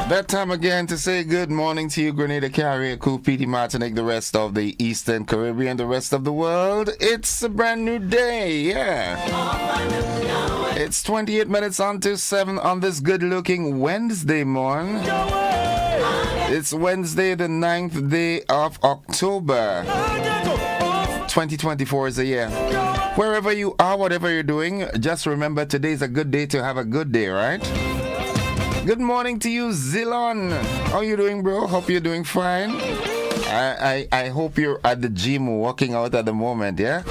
That time again to say good morning to you, Grenada, Carriacou, Petite Martinique, the rest of the Eastern Caribbean, the rest of the world. It's a brand new day, yeah. It's 28 minutes on to 7 on this good-looking Wednesday morning. It's Wednesday, the 9th day of October. 2024 is the year. Wherever you are, whatever you're doing, just remember today's a good day to have a good day, right? Good morning to you, Zilon. How you doing, bro? Hope you're doing fine. I hope you're at the gym working out at the moment, yeah?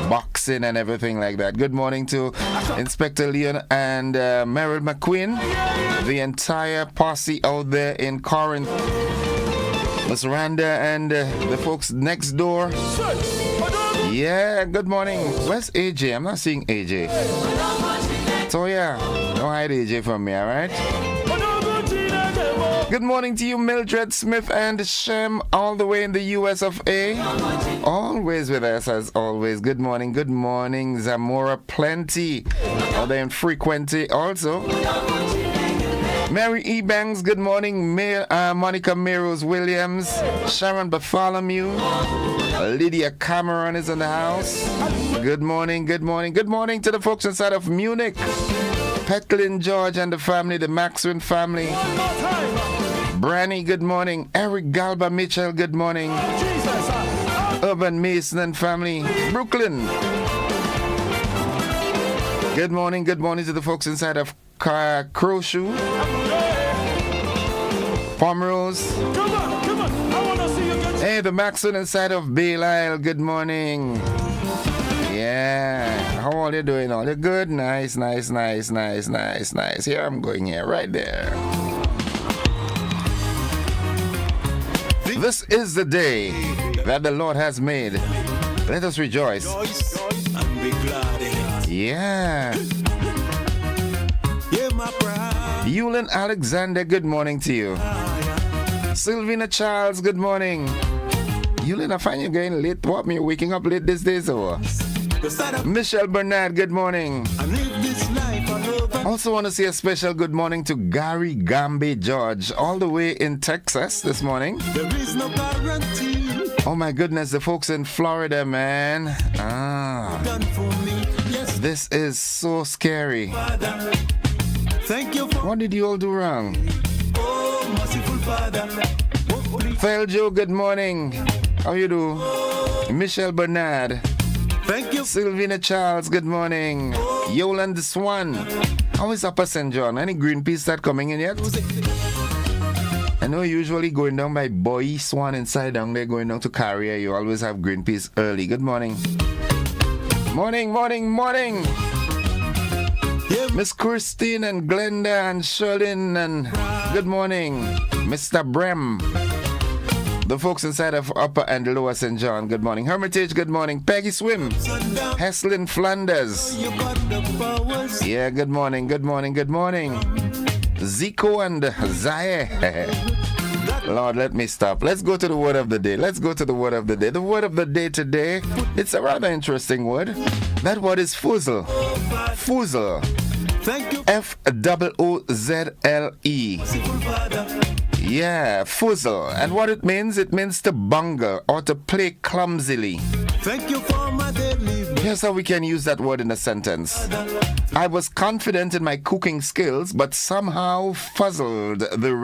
Boxing and everything like that. Good morning to Inspector Leon and Meryl McQueen, the entire posse out there in Corinth. Miss Randa and the folks next door. Yeah, good morning. Where's AJ? I'm not seeing AJ. So yeah, don't hide AJ from me, alright? Good morning to you, Mildred Smith and Shem, all the way in the US of A. Always with us as always. Good morning, Zamora Plenty. All there in Frequency also. Mary E. Banks, good morning. Monica Meros Williams, Sharon Bartholomew, Lydia Cameron is in the house. Good morning to the folks inside of Munich. Petlin George and the family, the Maxwin family. Branny, good morning. Eric Galba Mitchell, good morning. Urban Mason and family. Brooklyn. Good morning to the folks inside of Crowshoe. Pomerose. Come on. I want to see you get. Hey, the Maxwin inside of Bale Isle, good morning. Yeah. How are you doing? All you good? Nice. Here I'm going here, right there. This is the day that the Lord has made. Let us rejoice. And be glad in it. Yeah. Yulin Alexander, good morning to you. Sylvina Charles, good morning. Yulin, I find you getting late. What, me waking up late these days or what? Michelle Bernard, good morning. Also want to say a special good morning to Gary Gambe George, all the way in Texas this morning. There is no guarantee. Oh my goodness, the folks in Florida, man. This is so scary. Thank you. What did you all do wrong? Oh, merciful Father. Feljo, good morning. How you do? Michelle Bernard. Thank you. Sylvina Charles, good morning. Yolanda Swan. How is Upper St. John? Any Greenpeace that coming in yet? I know usually going down by Boy Swan inside down there, going down to Carrier, you always have Greenpeace early. Good morning. Morning. Miss Christine and Glenda and Sherlyn and good morning. Mr. Brem. The folks inside of Upper and Lower St. John, good morning. Hermitage, good morning. Peggy Swim. Heslin Flanders. Yeah, good morning. Zico and Zaire. Lord, let me stop. Let's go to the word of the day. The word of the day today, it's a rather interesting word. That word is foozle. Thank you. F-O-O-Z-L-E. Yeah, foozle. And what it means to bungle or to play clumsily. Thank you for my daily. Here's how we can use that word in a sentence. I was confident in my cooking skills, but somehow foozled the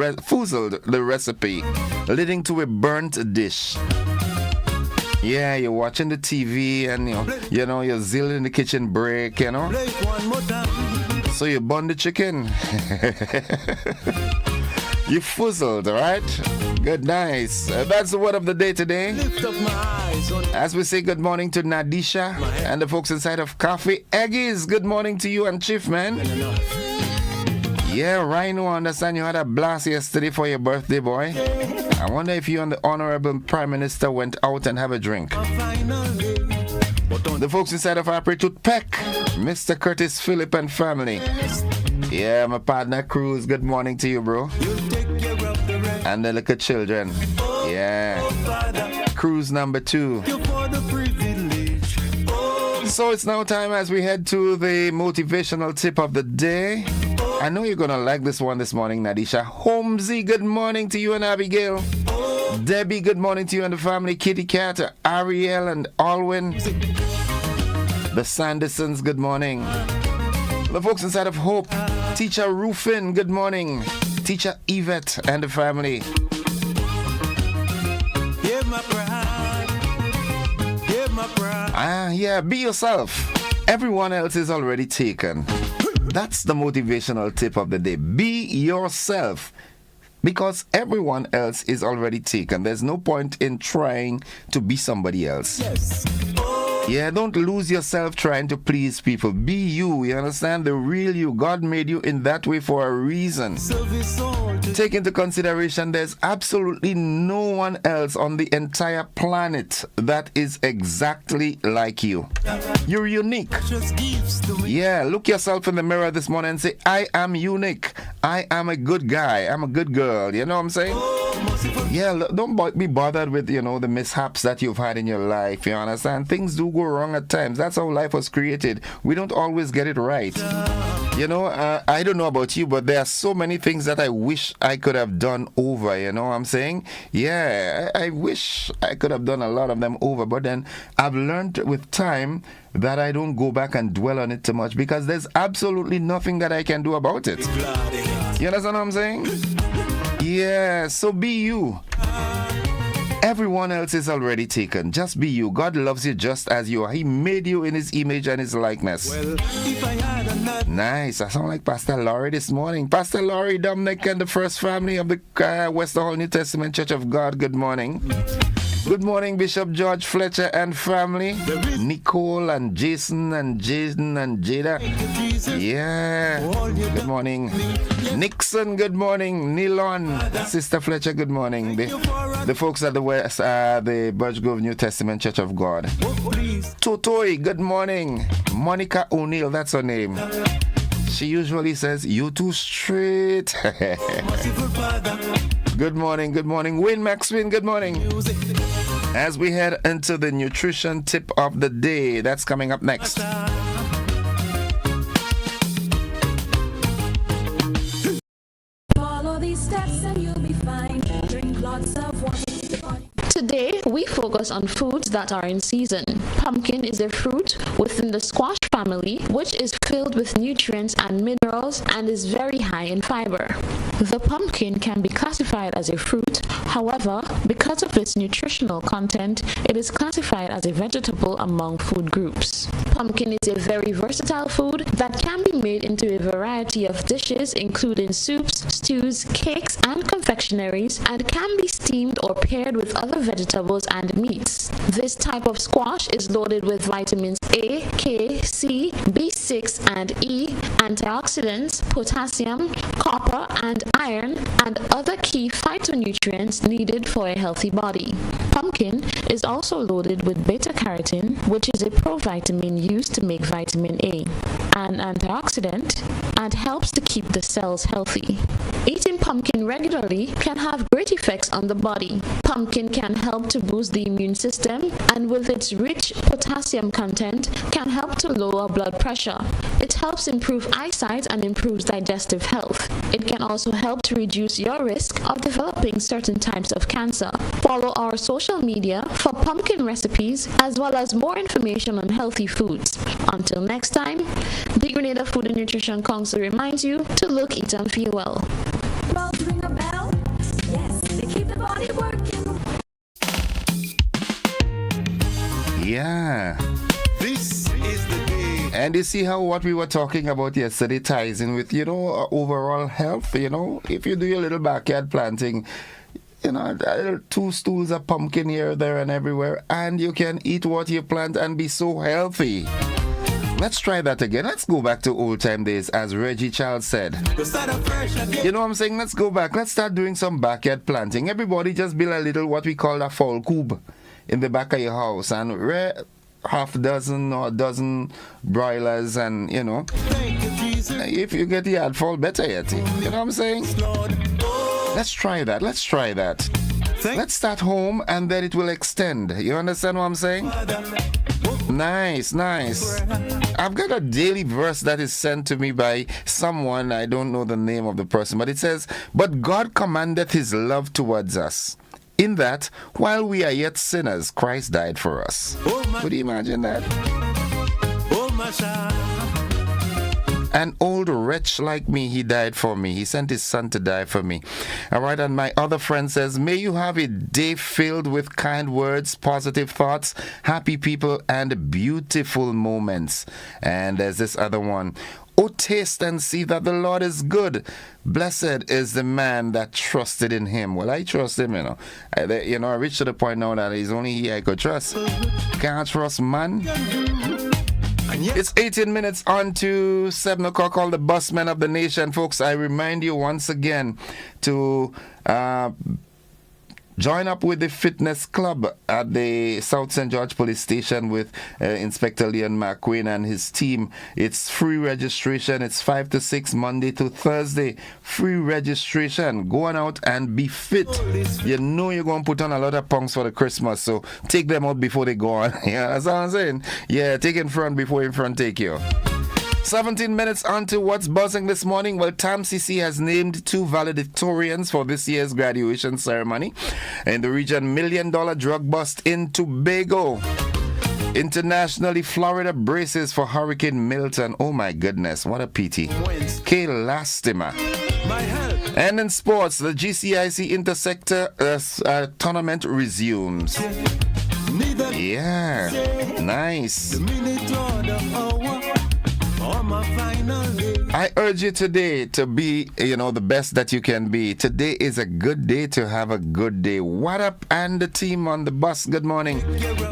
recipe, leading to a burnt dish. Yeah, you're watching the TV and you're zeal in the kitchen break, So you burn the chicken. You fuzzled, alright? Good, nice. That's the word of the day today. As we say good morning to Nadisha and the folks inside of Coffee Eggies. Good morning to you and Chief, man. Yeah, Rhino, I understand you had a blast yesterday for your birthday, boy. I wonder if you and the Honorable Prime Minister went out and have a drink. The folks inside of Apretut Peck, Mr. Curtis Phillip and family. Yeah, my partner Cruz, good morning to you, bro. And the little children. Yeah. Cruise number 2. So it's now time as we head to the motivational tip of the day. I know you're gonna like this one this morning, Nadisha. Holmesy, good morning to you and Abigail. Debbie, good morning to you and the family. Kitty Cat, Ariel and Alwyn. The Sandersons, good morning. The folks inside of Hope. Teacher Rufin, good morning. Teacher Yvette and the family. Give my pride. Give my pride. Yeah, be yourself. Everyone else is already taken. That's the motivational tip of the day. Be yourself. Because everyone else is already taken. There's no point in trying to be somebody else. Yes. Yeah, don't lose yourself trying to please people. Be you, you understand? The real you. God made you in that way for a reason. Take into consideration there's absolutely no one else on the entire planet that is exactly like you. You're unique. Yeah, look yourself in the mirror this morning and say, I am unique. I am a good guy. I'm a good girl. You know what I'm saying? Yeah, don't be bothered with, the mishaps that you've had in your life. You understand? Things do go wrong at times. That's how life was created. We don't always get it right. I don't know about you, but there are so many things that I wish I could have done over. You know what I'm saying? Yeah, I wish I could have done a lot of them over. But then I've learned with time that I don't go back and dwell on it too much because there's absolutely nothing that I can do about it. You understand what I'm saying? Yeah, so be you. Everyone else is already taken. Just be you. God loves you just as you are. He made you in his image and his likeness. Well, if I had a nut. Nice. I sound like Pastor Laurie this morning. Pastor Laurie Dominic and the first family of the West Hall New Testament Church of God. Good morning. Good morning, Bishop George Fletcher and family. Nicole and Jason and Jaden and Jada. Yeah. Good morning. Nixon, good morning. Nilon, Sister Fletcher, good morning. The folks at the West, the Birch Grove New Testament Church of God. Totoi, good morning. Monica O'Neill, that's her name. She usually says, you too straight. Good morning, good morning. Wayne Maxwin, good morning. As we head into the nutrition tip of the day, that's coming up next. Follow these steps and you'll be fine. Drink lots of water. Today, we focus on foods that are in season. Pumpkin is a fruit within the squash family, which is filled with nutrients and minerals and is very high in fiber. The pumpkin can be classified as a fruit. However, because of its nutritional content, it is classified as a vegetable among food groups. Pumpkin is a very versatile food that can be made into a variety of dishes, including soups, stews, cakes, and confectionaries, and can be steamed or paired with other vegetables and meats. This type of squash is loaded with vitamins A, K, C, B6 and E, antioxidants, potassium, copper and iron, and other key phytonutrients needed for a healthy body. Pumpkin is also loaded with beta-carotene, which is a provitamin used to make vitamin A, an antioxidant, and helps to keep the cells healthy. Eating pumpkin regularly can have great effects on the body. Pumpkin can help to boost the immune system, and with its rich potassium content can help to lower blood pressure. It helps improve eyesight and improves digestive health. It can also help to reduce your risk of developing certain types of cancer. Follow our social media for pumpkin recipes as well as more information on healthy foods. Until next time, the Grenada Food and Nutrition Council reminds you to look, eat, and feel well. Bells ring a bell? Yes, they keep the body working. Yeah. This is the day. And you see how what we were talking about yesterday ties in with, overall health, if you do your little backyard planting, 2 stools of pumpkin here, there, and everywhere, and you can eat what you plant and be so healthy. Let's try that again. Let's go back to old time days, as Reggie Charles said. You know what I'm saying? Let's go back. Let's start doing some backyard planting. Everybody just build a little what we call a fall coop in the back of your house and rear half dozen or a dozen broilers, and if you get the yard fall, better yet. You know what I'm saying? Let's try that. Let's start home and then it will extend. You understand what I'm saying? Nice. I've got a daily verse that is sent to me by someone. I don't know the name of the person, but it says, "But God commandeth his love towards us, in that, while we are yet sinners, Christ died for us." Could you imagine that? An old wretch like me, he died for me. He sent his son to die for me. All right, and my other friend says, "May you have a day filled with kind words, positive thoughts, happy people, and beautiful moments." And there's this other one. "Oh, taste and see that the Lord is good. Blessed is the man that trusted in him." Well, I trust him, I reached to the point now that it's only he I could trust. Can't trust man. It's 18 minutes on to 7 o'clock. All the busmen of the nation, folks, I remind you once again to join up with the fitness club at the South St. George Police Station with Inspector Leon McQueen and his team. It's free registration. It's 5 to 6 Monday to Thursday. Free registration. Go on out and be fit. You know you're going to put on a lot of punks for the Christmas, so take them out before they go on. Yeah, that's what I'm saying. Yeah, take in front before in front take you. 17 minutes on to what's buzzing this morning. Well, TAMCC has named 2 valedictorians for this year's graduation ceremony. In the region, $1 million drug bust in Tobago. Internationally, Florida braces for Hurricane Milton. Oh my goodness, what a pity. K. Lastima. And in sports, the GCIC Intersector tournament resumes. Yeah, nice. I urge you today to be, the best that you can be. Today is a good day to have a good day. What up, and the team on the bus? Good morning.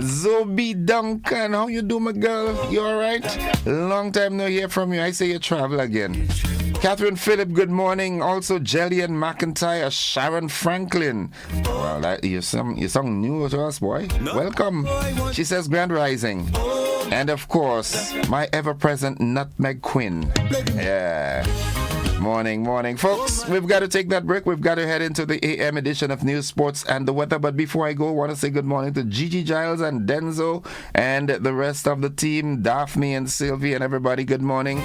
Zoe Duncan, how you do, my girl? You all right? Long time no hear from you. I say you travel again. Catherine Phillip, good morning. Also, Jillian McIntyre, Sharon Franklin. Well, you song new to us, boy. No. Welcome. She says Grand Rising. And of course, my ever-present Nutmeg Quinn. Yeah. Morning, folks. We've got to take that break. We've got to head into the AM edition of News, Sports, and the Weather. But before I go, I want to say good morning to Gigi Giles and Denzo and the rest of the team, Daphne and Sylvie and everybody. Good morning.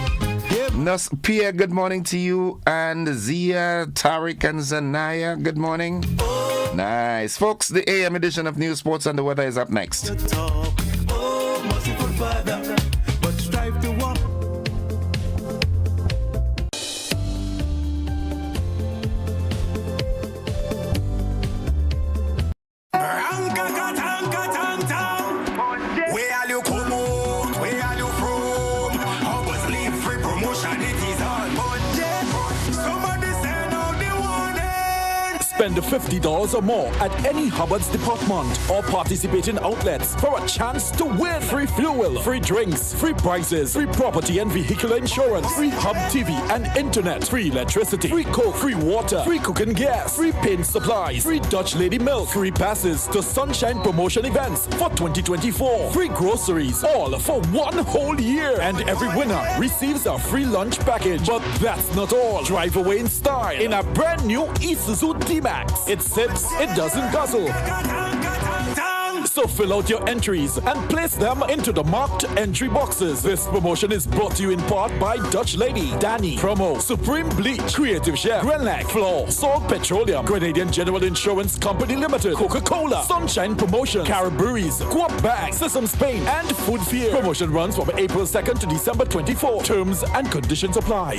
Nus Pierre, good morning to you. And Zia, Tariq, and Zanaya, good morning. Nice. Folks, the AM edition of News, Sports, and the Weather is up next. But strive to walk. Where are you come out? Where are you from? How was leave free promotion? It is on budget. Somebody send out the warning. Spend $50 or more at any Hubbard's department or participating outlets for a chance to win free fuel, free drinks, free prizes, free property and vehicular insurance, free hub TV and internet, free electricity, free coke, free water, free cooking gas, free paint supplies, free Dutch Lady milk, free passes to Sunshine promotion events for 2024, free groceries, all for 1 whole year, and every winner receives a free lunch package. But that's not all. Drive away in style in a brand new Isuzu D-Max. It sips, it doesn't guzzle. So fill out your entries and place them into the marked entry boxes. This promotion is brought to you in part by Dutch Lady, Danny, Promo, Supreme Bleach, Creative Chef, Grenlag, Floor, Salt Petroleum, Grenadian General Insurance Company Limited, Coca-Cola, Sunshine Promotion, Caribberies, Coop Bag, Sesame Spain, and Food Fear. Promotion runs from April 2nd to December 24. Terms and conditions apply.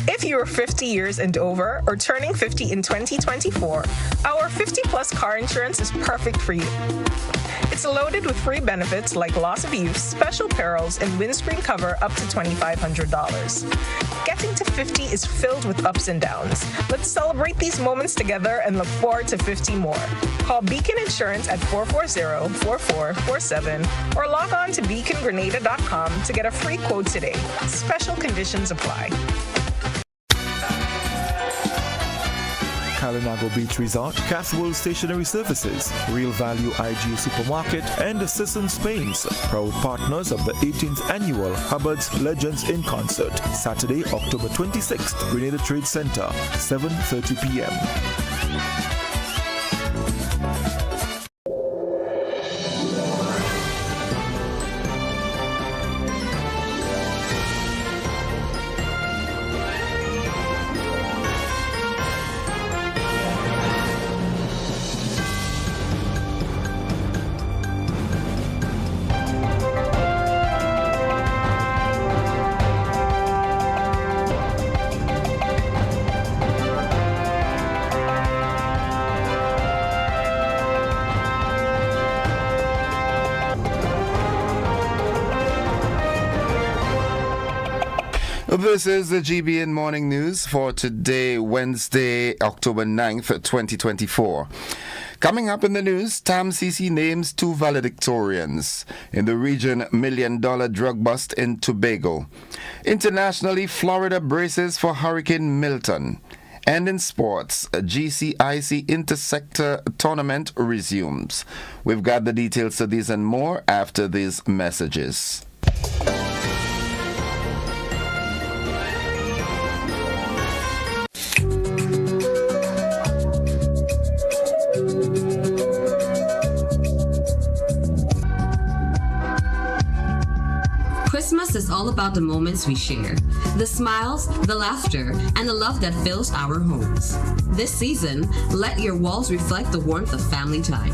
If you are 50 years and over or turning 50 in 2024, our 50-plus car insurance is perfect for you. It's loaded with free benefits like loss of use, special perils, and windscreen cover up to $2,500. Getting to 50 is filled with ups and downs. Let's celebrate these moments together and look forward to 50 more. Call Beacon Insurance at 440-4447 or log on to beacongrenada.com to get a free quote today. Special conditions apply. Kalinago Beach Resort, Caswell Stationery Services, Real Value IG Supermarket, and Assistance Paints, proud partners of the 18th annual Hubbard's Legends in Concert, Saturday, October 26th, Grenada Trade Center, 7:30 p.m. This is the GBN Morning News for today, Wednesday, October 9th, 2024. Coming up in the news, TAMCC names 2 valedictorians. In the region, $1 million drug bust in Tobago. Internationally, Florida braces for Hurricane Milton. And in sports, a GCIC Intersector Tournament resumes. We've got the details of these and more after these messages. Christmas is all about the moments we share, the smiles, the laughter, and the love that fills our homes. This season, let your walls reflect the warmth of family time.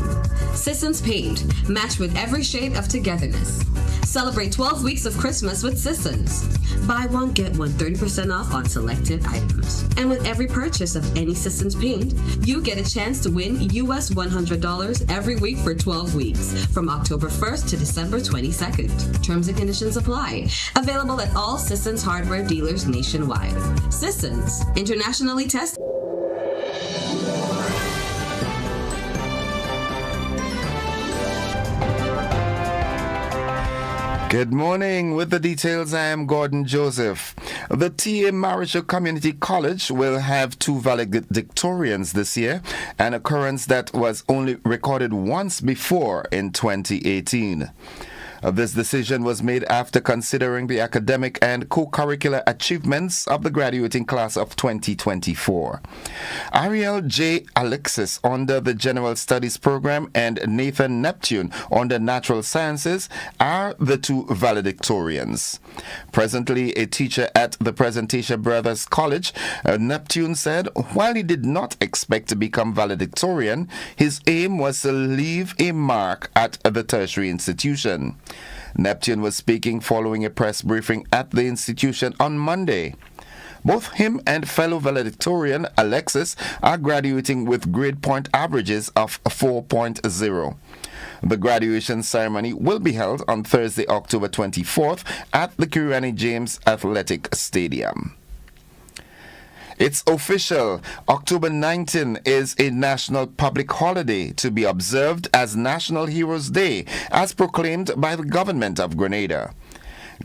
Sisson's Paint, match with every shade of togetherness. Celebrate 12 weeks of Christmas with Sissons. Buy one, get one 30% off on selected items. And with every purchase of any Sissons Paint, you get a chance to win US $100 every week for 12 weeks, from October 1st to December 22nd. Terms and conditions apply. Available at all Sissons hardware dealers nationwide. Sissons, internationally tested. Good morning. With the details, I am Gordon Joseph. The TA Marischal Community College will have 2 valedictorians this year, an occurrence that was only recorded once before in 2018. This decision was made after considering the academic and co-curricular achievements of the graduating class of 2024. Ariel J. Alexis under the General Studies program and Nathan Neptune under Natural Sciences are the 2 valedictorians. Presently a teacher at the Presentation Brothers College, Neptune said while he did not expect to become valedictorian, his aim was to leave a mark at the tertiary institution. Neptune was speaking following a press briefing at the institution on Monday. Both him and fellow valedictorian Alexis are graduating with grade point averages of 4.0. The graduation ceremony will be held on Thursday, October 24th at the Kirani James Athletic Stadium. It's official. October 19 is a national public holiday to be observed as National Heroes Day, as proclaimed by the government of Grenada.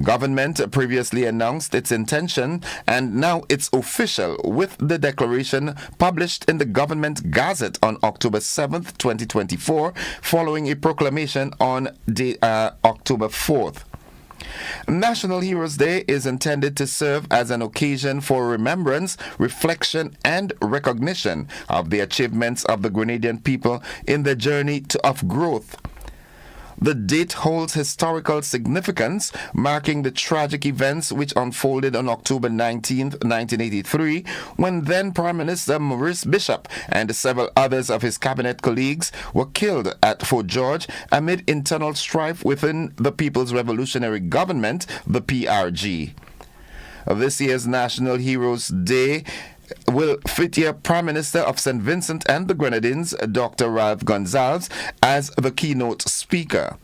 Government previously announced its intention, and now it's official with the declaration published in the Government Gazette on October 7th, 2024, following a proclamation on October 4th. National Heroes Day is intended to serve as an occasion for remembrance, reflection, and recognition of the achievements of the Grenadian people in their journey of growth. The date holds historical significance, marking the tragic events which unfolded on October 19, 1983, when then Prime Minister Maurice Bishop and several others of his cabinet colleagues were killed at Fort George amid internal strife within the People's Revolutionary Government, the PRG. This year's National Heroes Day will feature Prime Minister of St. Vincent and the Grenadines, Dr. Ralph Gonsalves, as the keynote speaker.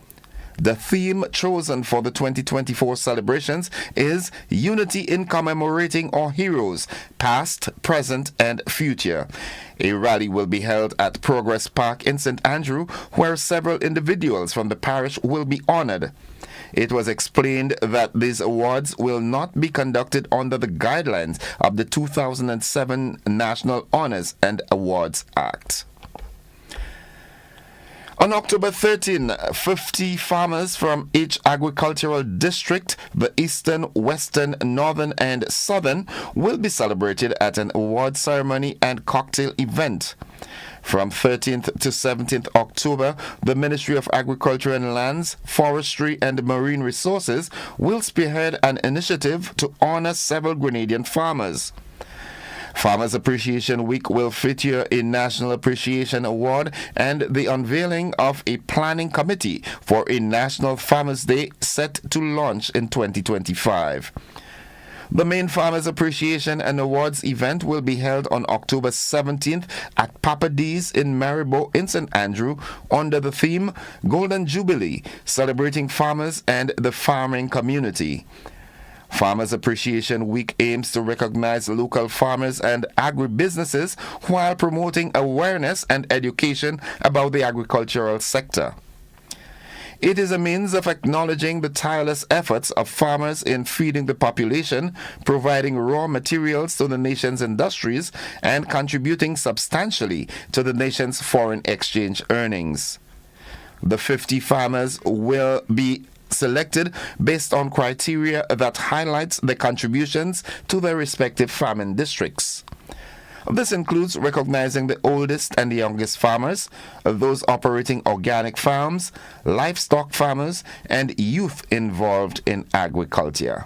The theme chosen for the 2024 celebrations is Unity in Commemorating Our Heroes, Past, Present, and Future. A rally will be held at Progress Park in St. Andrew, where several individuals from the parish will be honored. It was explained that these awards will not be conducted under the guidelines of the 2007 National Honors and Awards Act. On October 13, 50 farmers from each agricultural district, the Eastern, Western, Northern, and Southern, will be celebrated at an award ceremony and cocktail event. From 13th to 17th October, the Ministry of Agriculture and Lands, Forestry and Marine Resources will spearhead an initiative to honor several Grenadian farmers. Farmers Appreciation Week will feature a National Appreciation Award and the unveiling of a planning committee for a National Farmers Day set to launch in 2025. The main Farmers Appreciation and Awards event will be held on October 17th at Papa D's in Maribo in St. Andrew under the theme Golden Jubilee, celebrating farmers and the farming community. Farmers Appreciation Week aims to recognize local farmers and agribusinesses while promoting awareness and education about the agricultural sector. It is a means of acknowledging the tireless efforts of farmers in feeding the population, providing raw materials to the nation's industries, and contributing substantially to the nation's foreign exchange earnings. The 50 farmers will be selected based on criteria that highlights the contributions to their respective farming districts. This includes recognizing the oldest and the youngest farmers, those operating organic farms, livestock farmers, and youth involved in agriculture.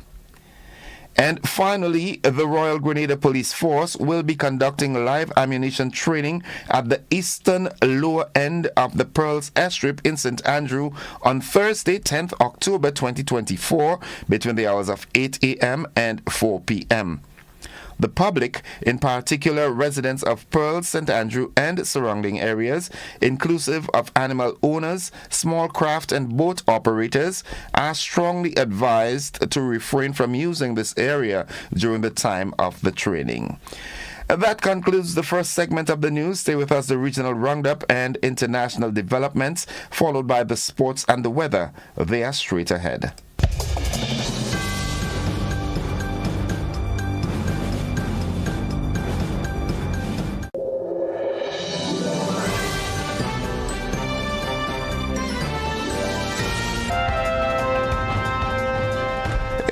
And finally, the Royal Grenada Police Force will be conducting live ammunition training at the eastern lower end of the Pearls Airstrip in St. Andrew on Thursday, 10th October 2024, between the hours of 8 a.m. and 4 p.m. The public, in particular residents of Pearl, St. Andrew and surrounding areas, inclusive of animal owners, small craft and boat operators, are strongly advised to refrain from using this area during the time of the training. That concludes the first segment of the news. Stay with us, the regional roundup and international developments, followed by the sports and the weather. They are straight ahead.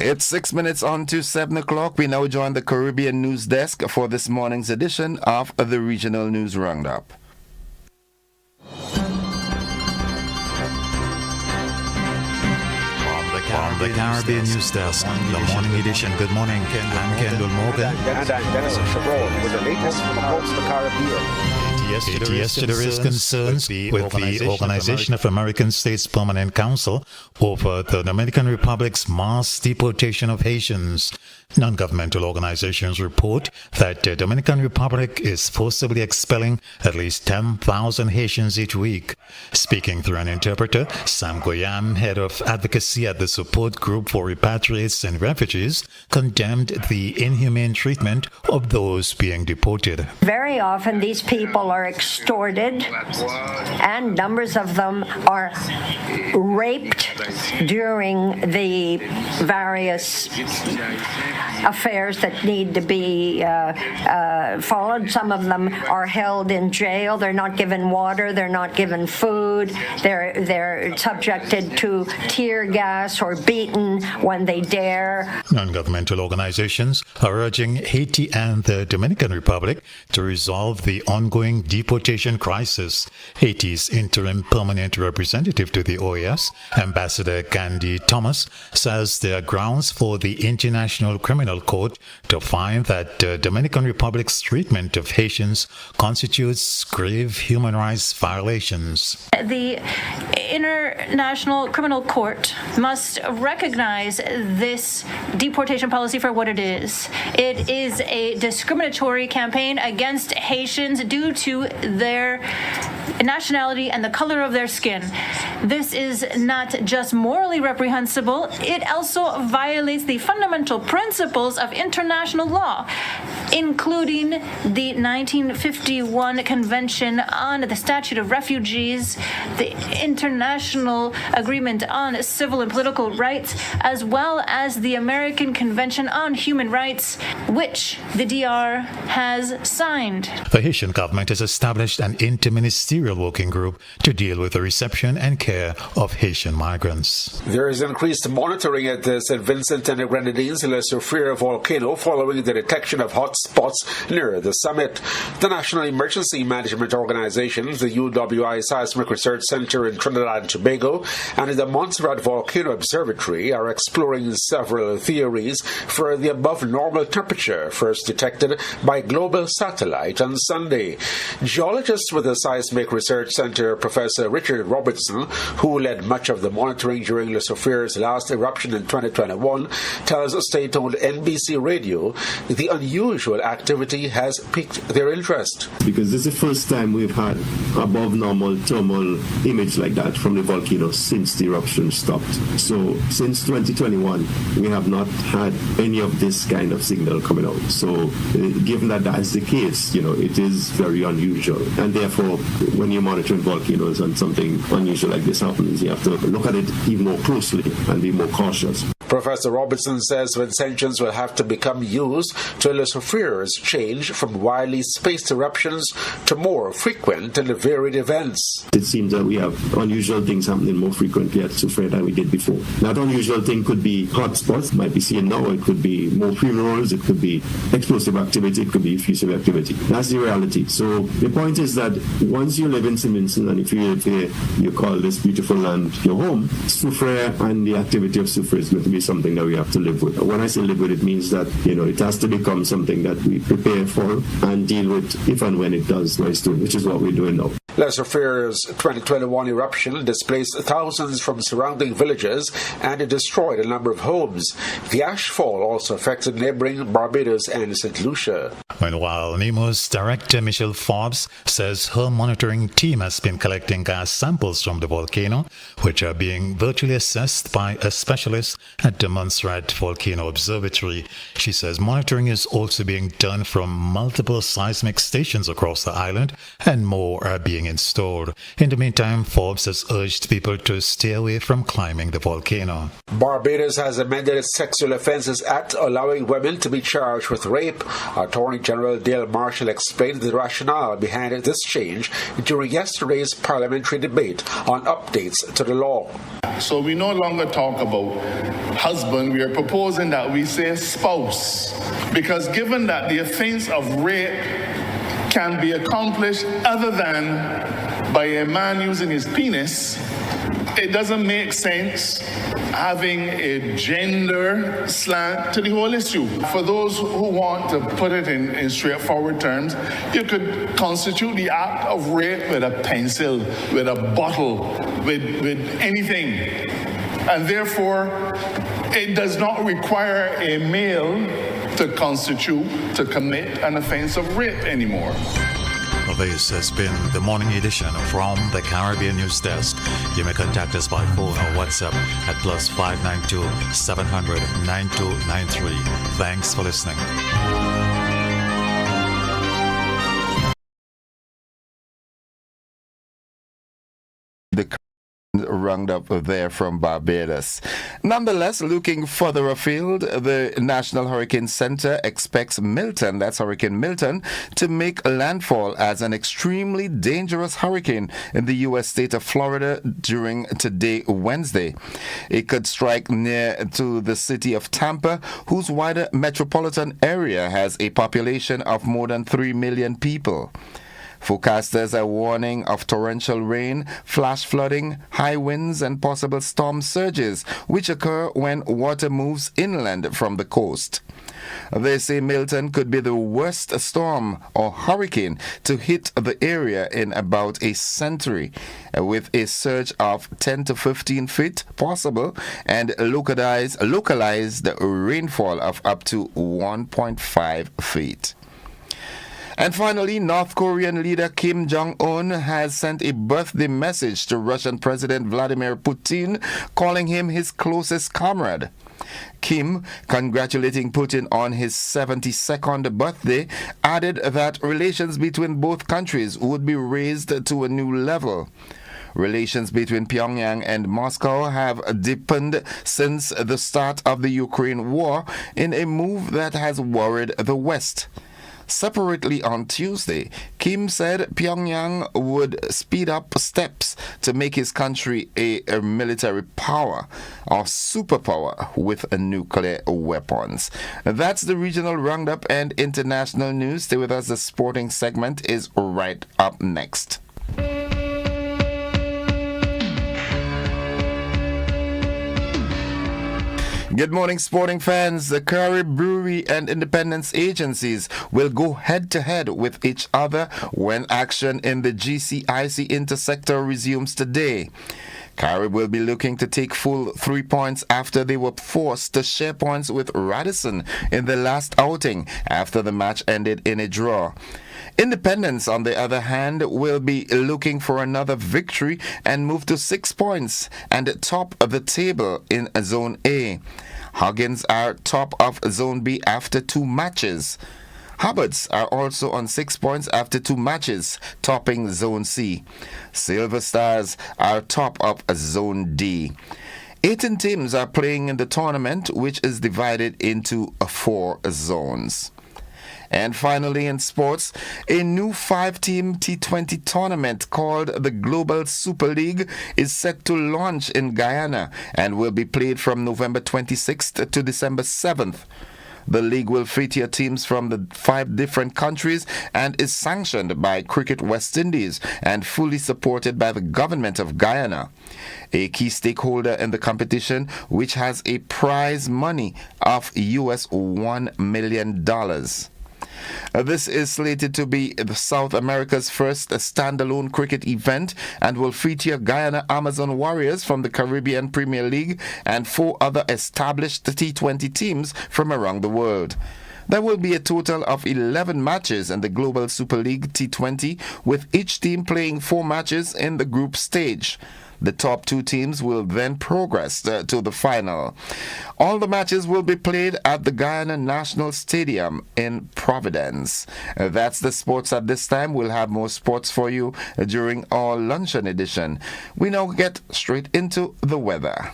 It's 6 minutes on to 7 o'clock. We now join the Caribbean News Desk for this morning's edition of the Regional News Roundup. From the Caribbean News Desk, the morning edition. Good morning, I'm Kendall Morgan. And I'm Dennis Chabot with the latest from across the Caribbean. Yesterday there is concerns with the Organization of American States Permanent Council over the Dominican Republic's mass deportation of Haitians. Non-governmental organizations report that the Dominican Republic is forcibly expelling at least 10,000 Haitians each week. Speaking through an interpreter, Sam Goyam, head of advocacy at the Support Group for Repatriates and Refugees, condemned the inhumane treatment of those being deported. Very often these people are extorted, and numbers of them are raped during the various affairs that need to be followed. Some of them are held in jail. They're not given water. They're not given food. They're subjected to tear gas or beaten when they dare. Non-governmental organizations are urging Haiti and the Dominican Republic to resolve the ongoing deportation crisis. Haiti's interim permanent representative to the OAS, Ambassador Candy Thomas, says there are grounds for the International Criminal Court to find that the Dominican Republic's treatment of Haitians constitutes grave human rights violations. The International Criminal Court must recognize this deportation policy for what it is. It is a discriminatory campaign against Haitians due to their nationality and the color of their skin. This is not just morally reprehensible, it also violates the fundamental principles of international law, including the 1951 Convention on the Statute of Refugees, the International Agreement on Civil and Political Rights, as well as the American Convention on Human Rights, which the DR has signed. The Haitian government has established an interministerial working group to deal with the reception and care of Haitian migrants. There is increased monitoring at the St. Vincent and the Grenadines Sylvester volcano following the detection of hot spots near the summit. The National Emergency Management Organization, the UWI Seismic Research Center in Trinidad and Tobago, and the Montserrat Volcano Observatory are exploring several theories for the above normal temperature first detected by global satellite on Sunday. Geologist with the Seismic Research Center, Professor Richard Robertson, who led much of the monitoring during Luciferi's last eruption in 2021, tells state-owned NBC Radio the unusual unusual activity has piqued their interest. Because this is the first time we've had above normal thermal image like that from the volcano since the eruption stopped. So since 2021, we have not had any of this kind of signal coming out. So given that that's the case, it is very unusual. And therefore, when you're monitoring volcanoes and something unusual like this happens, you have to look at it even more closely and be more cautious. Professor Robertson says when sanctions will have to become used to elicit fears change from widely spaced eruptions to more frequent and varied events. It seems that we have unusual things happening more frequently at Soufriere than we did before. That unusual thing could be hotspots, might be seen now, it could be more funerals, it could be explosive activity, it could be effusive activity. That's the reality. So the point is that once you live in St. Vincent and if you live here, you call this beautiful land your home, Soufriere and the activity of Soufriere is going to be something that we have to live with. When I say live with, it means that, it has to become something that we prepare for and deal with if and when it does very soon, which is what we're doing now. Le Soufriere's 2021 eruption displaced thousands from surrounding villages and it destroyed a number of homes. The ashfall also affected neighboring Barbados and St. Lucia. Meanwhile, NEMO's director Michelle Forbes says her monitoring team has been collecting gas samples from the volcano, which are being virtually assessed by a specialist at the Montserrat Volcano Observatory. She says monitoring is also being done from multiple seismic stations across the island and more are being installed. In the meantime, Forbes has urged people to stay away from climbing the volcano. Barbados has amended its Sexual Offences Act, allowing women to be charged with rape. Attorney General Dale Marshall explained the rationale behind this change during yesterday's parliamentary debate on updates to the law. So we no longer talk about husband, we are proposing that we say spouse, because given that the offense of rape can be accomplished other than by a man using his penis, it doesn't make sense having a gender slant to the whole issue. For those who want to put it in straightforward terms, you could constitute the act of rape with a pencil, with a bottle, with anything. And therefore, it does not require a male to commit an offense of rape anymore. This has been the morning edition from the Caribbean News Desk. You may contact us by phone or WhatsApp at +592 700 9293. Thanks for listening. The roundup there from Barbados. Nonetheless, looking further afield, the National Hurricane Center expects Milton, that's Hurricane Milton, to make landfall as an extremely dangerous hurricane in the U.S. state of Florida during today, Wednesday. It could strike near to the city of Tampa, whose wider metropolitan area has a population of more than 3 million people. Forecasters are warning of torrential rain, flash flooding, high winds, and possible storm surges, which occur when water moves inland from the coast. They say Milton could be the worst storm or hurricane to hit the area in about a century, with a surge of 10 to 15 feet possible and localized rainfall of up to 1.5 feet. And finally, North Korean leader Kim Jong-un has sent a birthday message to Russian President Vladimir Putin, calling him his closest comrade. Kim, congratulating Putin on his 72nd birthday, added that relations between both countries would be raised to a new level. Relations between Pyongyang and Moscow have deepened since the start of the Ukraine war in a move that has worried the West. Separately on Tuesday, Kim said Pyongyang would speed up steps to make his country a military power or superpower with nuclear weapons. That's the regional roundup and international news. Stay with us. The sporting segment is right up next. Good morning, sporting fans. The Carib Brewery and independence agencies will go head-to-head with each other when action in the GCIC intersector resumes today. Carib will be looking to take full 3 points after they were forced to share points with Radisson in the last outing after the match ended in a draw. Independence, on the other hand, will be looking for another victory and move to 6 points and top of the table in Zone A. Huggins are top of Zone B after 2 matches. Hubbards are also on 6 points after 2 matches, topping Zone C. Silver Stars are top of Zone D. 18 teams are playing in the tournament, which is divided into 4 zones. And finally, in sports, a new 5-team T20 tournament called the Global Super League is set to launch in Guyana and will be played from November 26th to December 7th. The league will feature teams from the 5 different countries and is sanctioned by Cricket West Indies and fully supported by the government of Guyana, a key stakeholder in the competition, which has a prize money of US $1 million. This is slated to be South America's first standalone cricket event and will feature Guyana Amazon Warriors from the Caribbean Premier League and 4 other established T20 teams from around the world. There will be a total of 11 matches in the Global Super League T20, with each team playing 4 matches in the group stage. The top 2 teams will then progress to the final. All the matches will be played at the Guyana National Stadium in Providence. That's the sports at this time. We'll have more sports for you during our luncheon edition. We now get straight into the weather.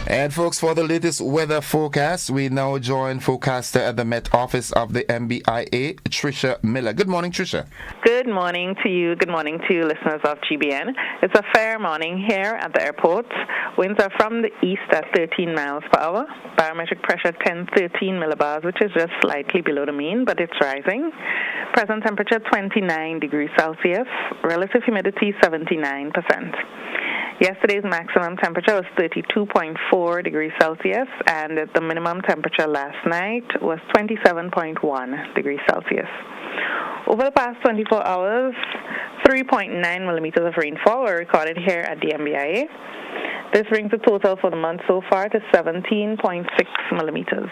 And folks, for the latest weather forecast, we now join forecaster at the Met Office of the MBIA, Tricia Miller. Good morning, Tricia. Good morning to you. Good morning to you, listeners of GBN. It's a fair morning here at the airport. Winds are from the east at 13 miles per hour. Barometric pressure 1013 millibars, which is just slightly below the mean, but it's rising. Present temperature 29 degrees Celsius. Relative humidity 79%. Yesterday's maximum temperature was 32.4 degrees Celsius, and the minimum temperature last night was 27.1 degrees Celsius. Over the past 24 hours, 3.9 millimeters of rainfall were recorded here at the MBIA. This brings the total for the month so far to 17.6 millimeters.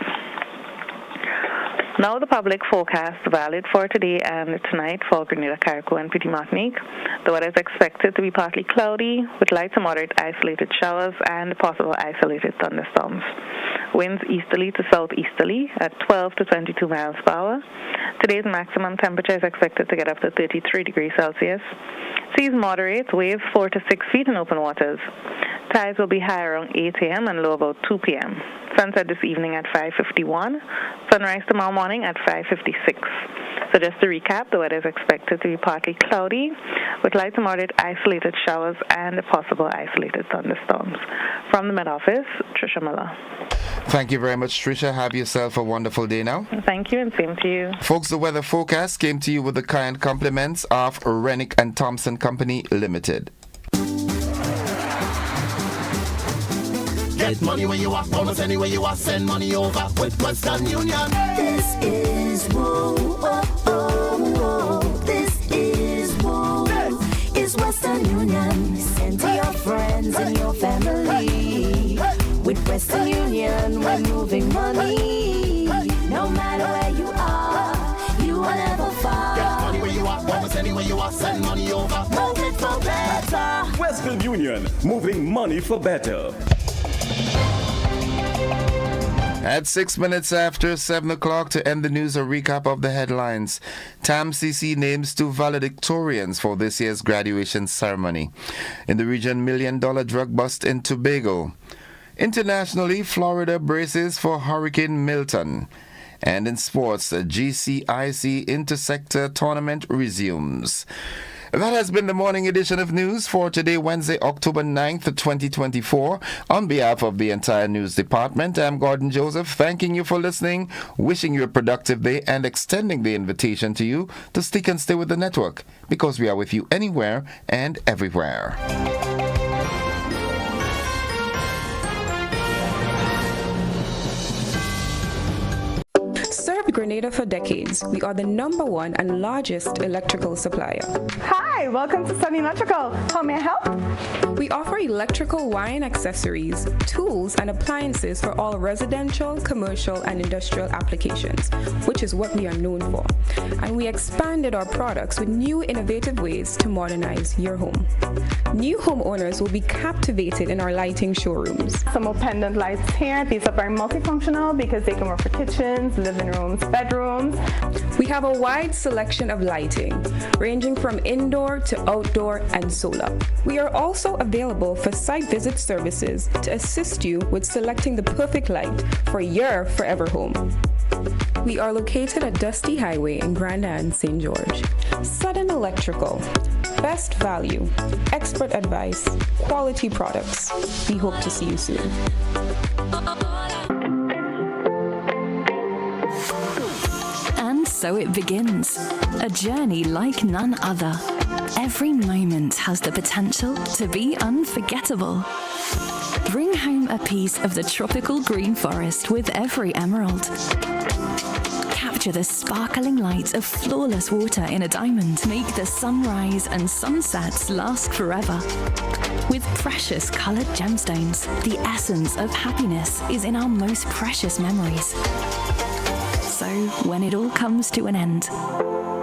Now the public forecast valid for today and tonight for Grenada, Carriacou, and Petite Martinique. The weather is expected to be partly cloudy with light to moderate isolated showers and possible isolated thunderstorms. Winds easterly to southeasterly at 12 to 22 miles per hour. Today's maximum temperature is expected to get up to 33 degrees Celsius. Seas moderate, waves 4 to 6 feet in open waters. Tides will be high around 8 a.m. and low about 2 p.m. Sunset this evening at 5:51. Sunrise tomorrow morning at 5:56. So just to recap, the weather is expected to be partly cloudy with light to moderate isolated showers and possible isolated thunderstorms. From the Met Office, Tricia Miller. Thank you very much, Tricia. Have yourself a wonderful day now. Thank you, and same to you. Folks, the weather forecast came to you with the kind compliments of Rennick and Thompson Company Limited. Get money where you are, almost anywhere you are, send money over with Western Union. This is Whoa, oh, oh, whoa. This is Whoa. Is Western Union. Send to your friends and your family. With Western Union, we're moving money. No matter where you are, you will never fall. Get money where you are, almost anywhere you are, send money over. Move it for better. Western Union, moving money for better. At 6 minutes after 7 o'clock, to end the news, a recap of the headlines. TAM-CC names 2 valedictorians for this year's graduation ceremony. In the region, $1 million drug bust in Tobago. Internationally, Florida braces for Hurricane Milton. And in sports, the GCIC Intersector Tournament resumes. That has been the morning edition of news for today, Wednesday, October 9th, 2024. On behalf of the entire news department, I'm Gordon Joseph, thanking you for listening, wishing you a productive day, and extending the invitation to you to stick and stay with the network, because we are with you anywhere and everywhere. Served Grenada for decades. We are the #1 and largest electrical supplier. Hi, welcome to Sun Electrical. How may I help? We offer electrical wire accessories, tools, and appliances for all residential, commercial, and industrial applications, which is what we are known for. And we expanded our products with new innovative ways to modernize your home. New homeowners will be captivated in our lighting showrooms. Some more pendant lights here. These are very multifunctional because they can work for kitchens, living rooms, bedrooms. We have a wide selection of lighting, ranging from indoor to outdoor and solar. We are also available for site visit services to assist you with selecting the perfect light for your forever home. We are located at Dusty Highway in Grenada and St. George. Sudden Electrical. Best value, expert advice, quality products. We hope to see you soon. And so it begins. A journey like none other. Every moment has the potential to be unforgettable. Bring home a piece of the tropical green forest with every emerald. Capture the sparkling light of flawless water in a diamond. Make the sunrise and sunsets last forever. With precious colored gemstones, the essence of happiness is in our most precious memories. So, when it all comes to an end,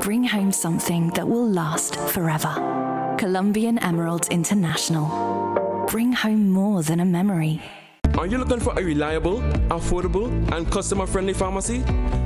bring home something that will last forever. Colombian Emeralds International. Bring home more than a memory. Are you looking for a reliable, affordable, and customer-friendly pharmacy?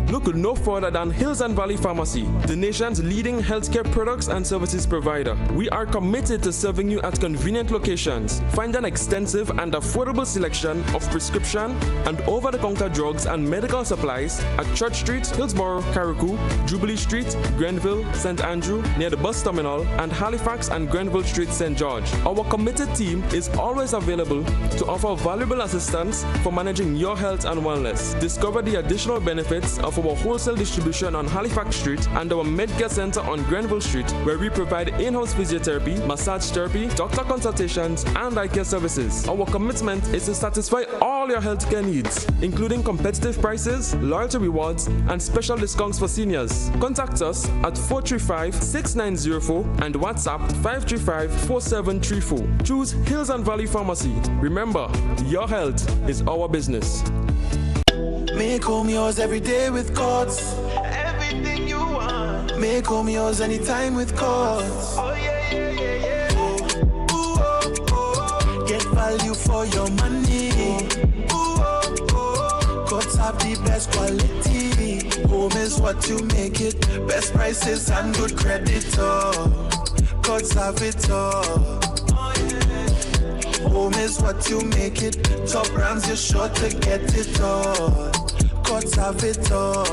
Look no further than Hills and Valley Pharmacy, the nation's leading healthcare products and services provider. We are committed to serving you at convenient locations. Find an extensive and affordable selection of prescription and over-the-counter drugs and medical supplies at Church Street, Hillsborough, Carriacou, Jubilee Street, Grenville, St. Andrew, near the bus terminal, and Halifax and Grenville Street, St. George. Our committed team is always available to offer valuable assistance for managing your health and wellness. Discover the additional benefits of our wholesale distribution on Halifax Street and our Medcare Center on Grenville Street, where we provide in-house physiotherapy, massage therapy, doctor consultations, and eye care services. Our commitment is to satisfy all your healthcare needs, including competitive prices, loyalty rewards, and special discounts for seniors. Contact us at 435-6904 and WhatsApp 535-4734. Choose Hills and Valley Pharmacy. Remember, your health is our business. Make home yours every day with Courts. Everything you want. Make home yours anytime with Courts. Oh yeah, yeah, yeah, yeah. Ooh, oh, oh. Get value for your money. Ooh, oh, oh. Courts have the best quality. Home is what you make it. Best prices and good credit. Oh. Courts have it all. Home is what you make it. Top brands, you're sure to get it all. Courts have it all.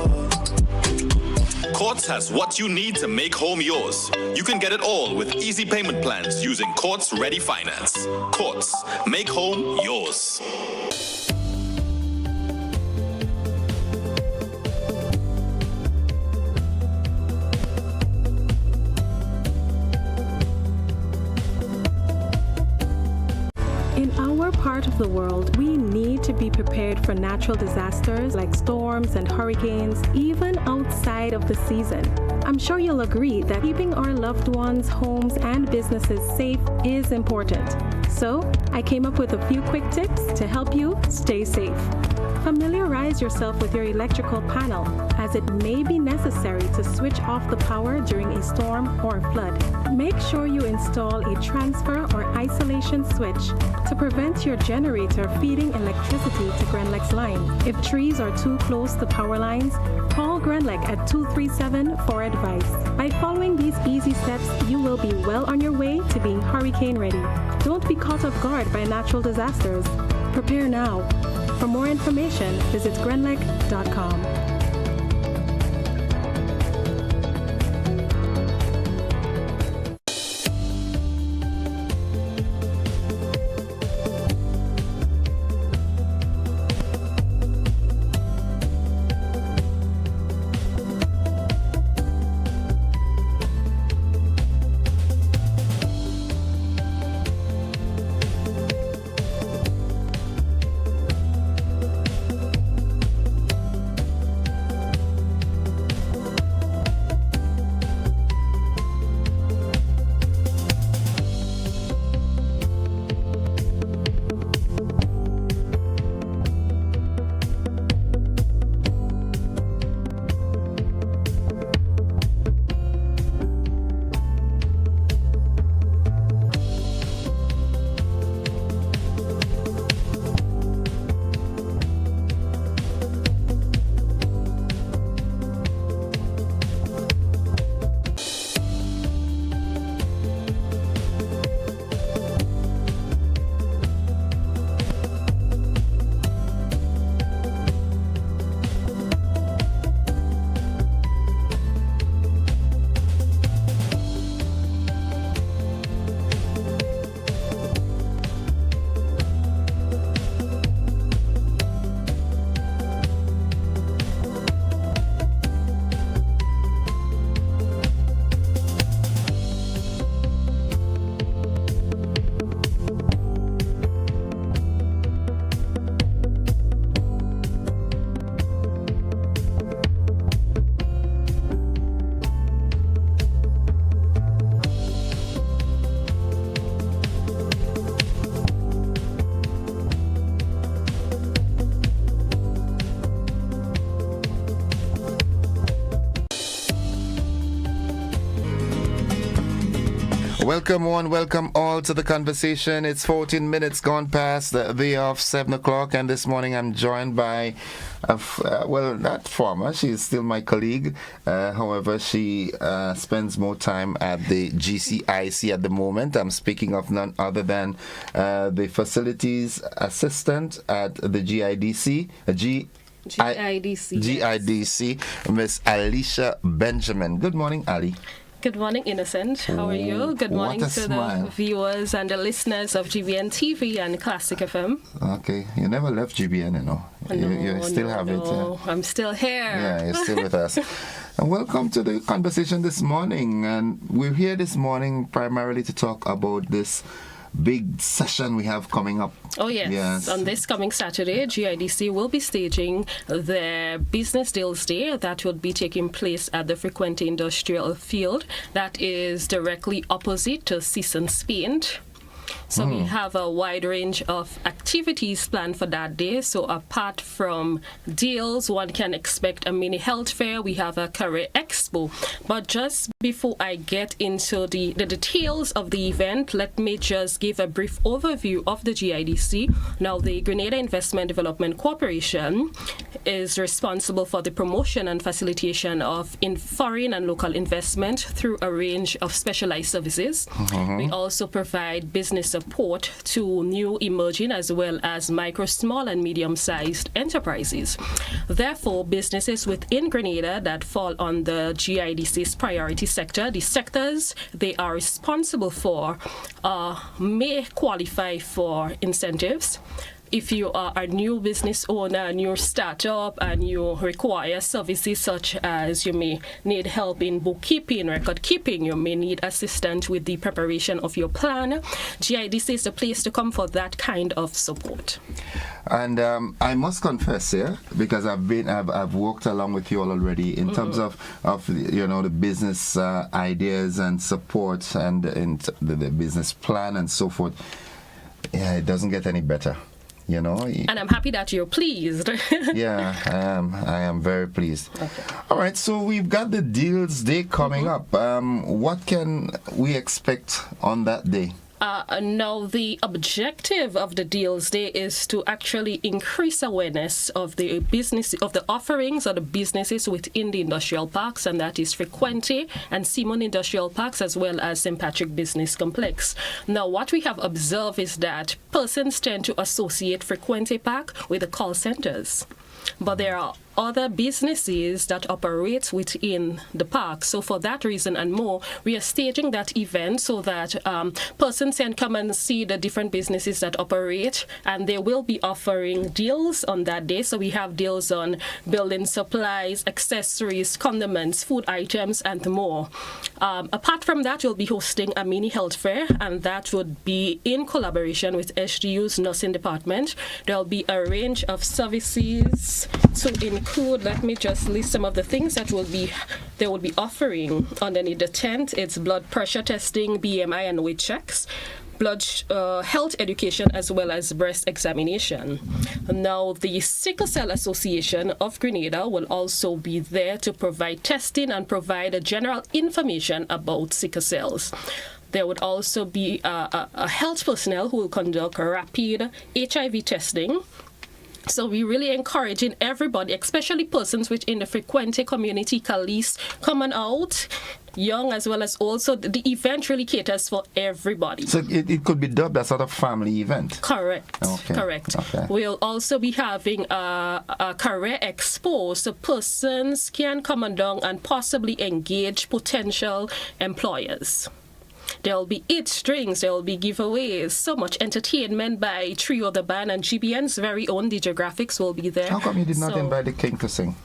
Courts has what you need to make home yours. You can get it all with easy payment plans using Courts Ready Finance. Courts, make home yours. In our part of the world, we need to be prepared for natural disasters like storms and hurricanes, even outside of the season. I'm sure you'll agree that keeping our loved ones, homes, and businesses safe is important. So, I came up with a few quick tips to help you stay safe. Familiarize yourself with your electrical panel, as it may be necessary to switch off the power during a storm or flood. Make sure you install a transfer or isolation switch to prevent your generator feeding electricity to Grenlec's line. If trees are too close to power lines, call Grenlec at 237 for advice. By following these easy steps, you will be well on your way to being hurricane ready. Don't be caught off guard by natural disasters. Prepare now. For more information, visit grenlec.com. Welcome one, welcome all to the conversation. It's 14 minutes gone past the of 7 o'clock, and this morning I'm joined by, not former, she's still my colleague. However, she spends more time at the GIDC at the moment. I'm speaking of none other than the facilities assistant at the GIDC. GIDC, Miss Allisha Benjamin. Good morning, Ali. Good morning, Innocent. How are you? Good morning to the viewers and the listeners of GBN TV and Classic FM. Okay, you never left GBN, you know. You still have it. Yeah? I'm still here. Yeah, you're still with us. And welcome to the conversation this morning. And we're here this morning primarily to talk about this big session we have coming up. Oh, yes. On this coming Saturday, GIDC will be staging their Business Deals Day that will be taking place at the Frequente Industrial Field that is directly opposite to Seasons Paint. So we have a wide range of activities planned for that day. So apart from deals, one can expect a mini health fair. We have a career expo. But just before I get into the details of the event, let me just give a brief overview of the GIDC. Now, the Grenada Investment Development Corporation is responsible for the promotion and facilitation of foreign and local investment through a range of specialized services. We also provide business support to new, emerging, as well as micro, small, and medium-sized enterprises. Therefore, businesses within Grenada that fall on the GIDC's priority sector, the sectors they are responsible for, may qualify for incentives. If you are a new business owner, a new startup, and you require services such as you may need help in bookkeeping, record keeping, you may need assistance with the preparation of your plan, GIDC is the place to come for that kind of support. And I must confess here, because I've worked along with you all already in terms of the business ideas and support and the business plan and so forth. Yeah, it doesn't get any better. You know, and I'm happy that you're pleased. Yeah, I am very pleased. Okay. All right, so we've got the Deals Day coming up. What can we expect on that day? Now, the objective of the Deals Day is to actually increase awareness of the business, of the offerings of the businesses within the industrial parks, and that is Frequente and Simon Industrial Parks, as well as St. Patrick Business Complex. Now, what we have observed is that persons tend to associate Frequente Park with the call centers. But there are other businesses that operate within the park. So for that reason and more, we are staging that event so that persons can come and see the different businesses that operate, and they will be offering deals on that day. So we have deals on building supplies, accessories, condiments, food items, and more. Apart from that, we'll be hosting a mini health fair, and that would be in collaboration with SGU's nursing department. There'll be a range of services to include, let me just list some of the things that they will be offering underneath the tent. It's blood pressure testing, BMI and weight checks, blood health education, as well as breast examination. Now, the Sickle Cell Association of Grenada will also be there to provide testing and provide general information about sickle cells. There would also be a health personnel who will conduct rapid HIV testing. So we're really encouraging everybody, especially persons within the Frequente community, Calice, coming out, young as well as old. So the event really caters for everybody. So it could be dubbed a sort of family event? Correct. Okay. Correct. Okay. We'll also be having a career expo, so persons can come along and possibly engage potential employers. There'll be drinks, there'll be giveaways, so much entertainment by Trio the Band, and GBN's very own DJ Graphics will be there. How come you did not invite the king to sing?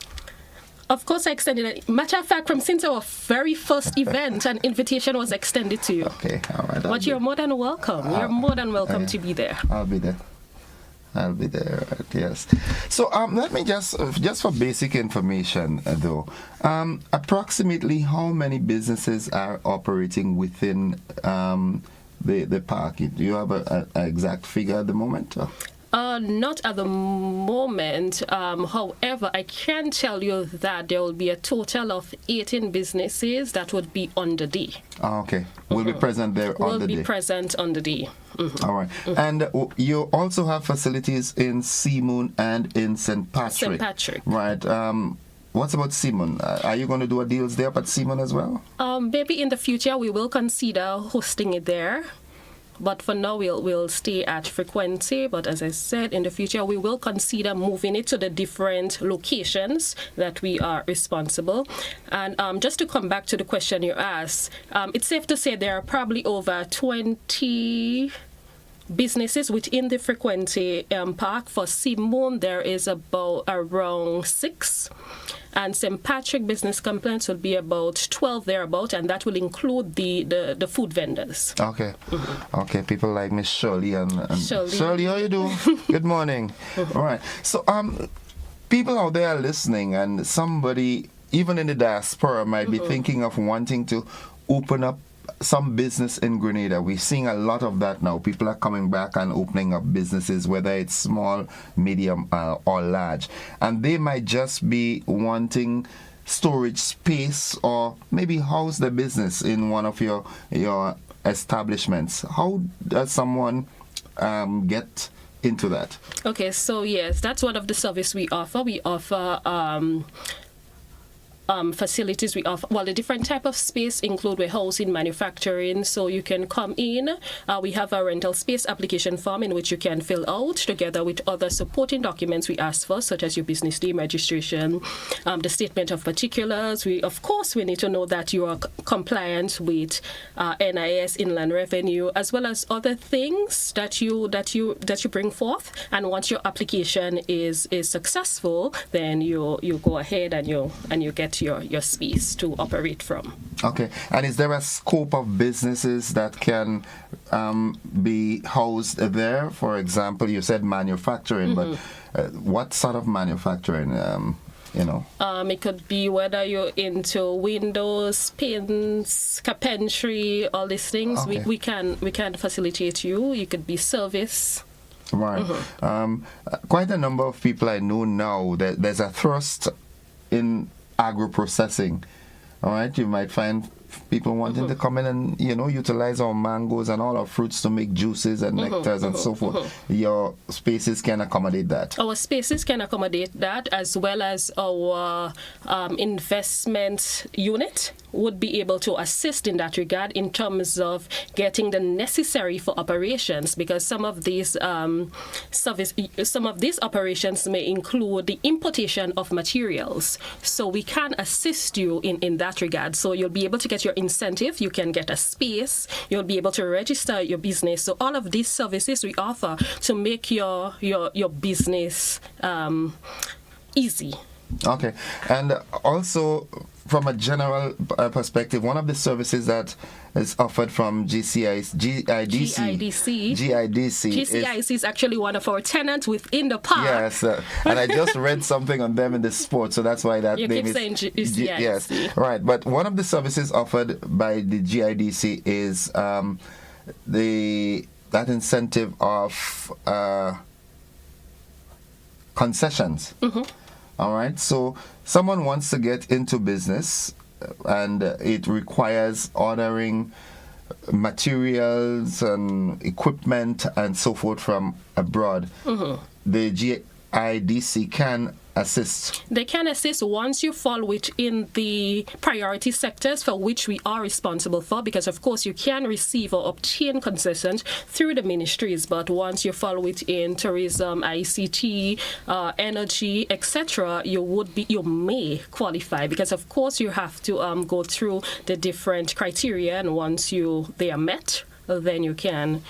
Of course, I extended it. Matter of fact, from since our very first event, an invitation was extended to you. Okay, all right. But you're more than welcome. You're more than welcome to be there. I'll be there. Yes. So let me just for basic information though, approximately how many businesses are operating within the park? Do you have an exact figure at the moment? Not at the moment. However, I can tell you that there will be a total of 18 businesses that would be under D. Okay. Will be present there on the D. Will be present on the D. All right. And you also have facilities in Seamoon and in St. Patrick. St. Patrick. Right. What's about Seamoon? Are you going to do a deals there up at Seamoon as well? Maybe in the future we will consider hosting it there. But for now, we'll stay at Frequency. But as I said, in the future, we will consider moving it to the different locations that we are responsible. And just to come back to the question you asked, it's safe to say there are probably over 20 businesses within the Frequency Park. For Seamoon, there is about around 6. And St. Patrick Business Complex will be about 12 thereabout, and that will include the food vendors. Okay. Okay, people like Miss Shirley and Shirley, how you doing? Good morning. All right. So people out there listening, and somebody even in the diaspora might be thinking of wanting to open up some business in Grenada. We're seeing a lot of that now. People are coming back and opening up businesses, whether it's small, medium, or large. And they might just be wanting storage space or maybe house the business in one of your establishments. How does someone get into that? Okay, so yes, that's one of the services we offer. We offer facilities. We offer, well, the different type of space include warehousing, manufacturing, so you can come in. We have a rental space application form in which you can fill out together with other supporting documents we ask for, such as your business name registration, the statement of particulars. Of course, we need to know that you are compliant with NIS, Inland Revenue, as well as other things that you bring forth. And once your application is successful, then you go ahead and you get your space to operate from. Okay. And is there a scope of businesses that can be housed there? For example, you said manufacturing, but what sort of manufacturing? It could be whether you're into windows, pins, carpentry, all these things. Okay. We can facilitate you. You could be service. Right. Quite a number of people I know now that there's a thrust in agro-processing. All right, you might find people wanting to come in and utilize our mangoes and all our fruits to make juices and nectars and so forth. Your spaces can accommodate that. Our spaces can accommodate that, as well as our investment unit would be able to assist in that regard in terms of getting the necessary for operations, because some of these operations may include the importation of materials. So we can assist you in that regard. So you'll be able to get your incentive, you can get a space, you'll be able to register your business. So all of these services we offer to make your business easy. Okay. And also, from a general perspective, one of the services that is offered from GIDC is actually one of our tenants within the park. Yes, and I just read something on them in the sport, so that's why that you name keep saying GIDC. Yes, right. But one of the services offered by the GIDC is that incentive of concessions. All right, so someone wants to get into business and it requires ordering materials and equipment and so forth from abroad. The GIDC can assist. They can assist once you fall within the priority sectors for which we are responsible for, because of course you can receive or obtain concessions through the ministries, but once you fall within tourism, ICT, energy, etc., you may qualify, because of course you have to go through the different criteria, and once they are met, then you can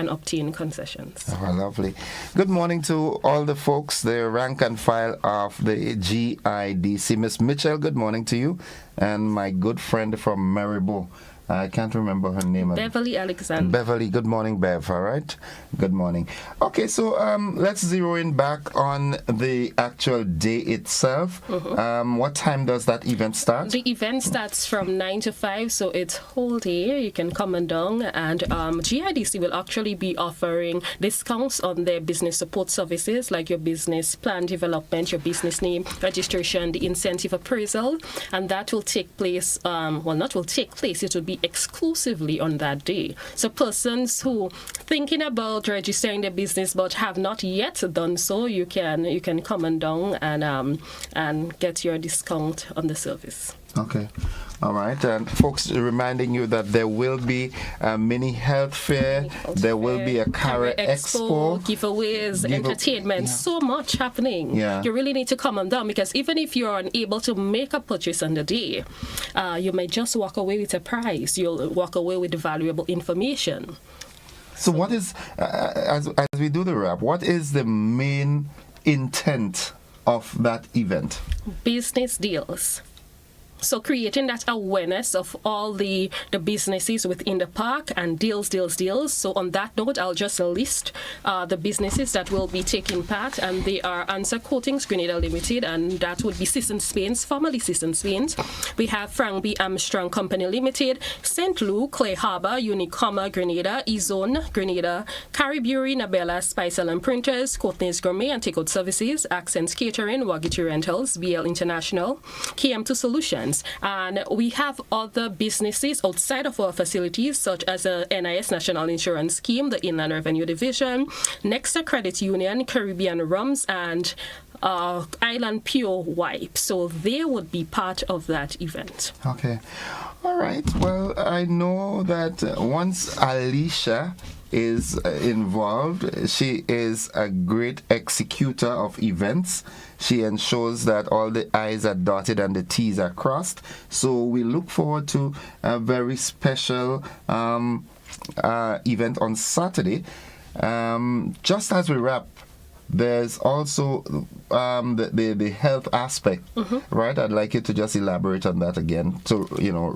obtain concessions. Oh, lovely. Good morning to all the folks, the rank and file of the GIDC. Miss Mitchell, good morning to you. And my good friend from Maribo, I can't remember her name. Beverly Alexander. Beverly, good morning, Bev. All right. Good morning. Okay, so let's zero in back on the actual day itself. What time does that event start? The event starts from 9 to 5, so it's whole day. You can come and down, and GIDC will actually be offering discounts on their business support services, like your business plan development, your business name registration, the incentive appraisal, and that will take place, not will take place, it will be exclusively on that day. So persons who thinking about registering their business but have not yet done so, you can come and down and get your discount on the service. Okay. All right. And folks, reminding you that there will be a mini health fair, there will be a Career Expo, giveaways, entertainment, so much happening. Yeah. You really need to come on down, because even if you're unable to make a purchase on the day, you may just walk away with a prize. You'll walk away with valuable information. So what is, as we do the wrap, what is the main intent of that event? Business deals. So creating that awareness of all the businesses within the park and deals. So on that note, I'll just list the businesses that will be taking part, and they are Answer Coatings Grenada Limited, and that would be Sissons Paints, formerly Sissons Paints. We have Frank B. Armstrong Company Limited, St. Lou, Clay Harbor, Unicoma Grenada, E-Zone Grenada, Caribbean, Nabella, Spicer and Printers, Courtney's Gourmet and Takeout Services, Accents Catering, Wagity Rentals, BL International, KM2 Solutions. And we have other businesses outside of our facilities, such as the NIS National Insurance Scheme, the Inland Revenue Division, Nexta Credit Union, Caribbean Rums, and Island Pure Wipe. So they would be part of that event. Okay. All right. Well, I know that once Allisha is involved, she is a great executor of events. She ensures that all the I's are dotted and the T's are crossed. So we look forward to a very special event on Saturday. Just as we wrap, there's also the health aspect, right? I'd like you to just elaborate on that again to,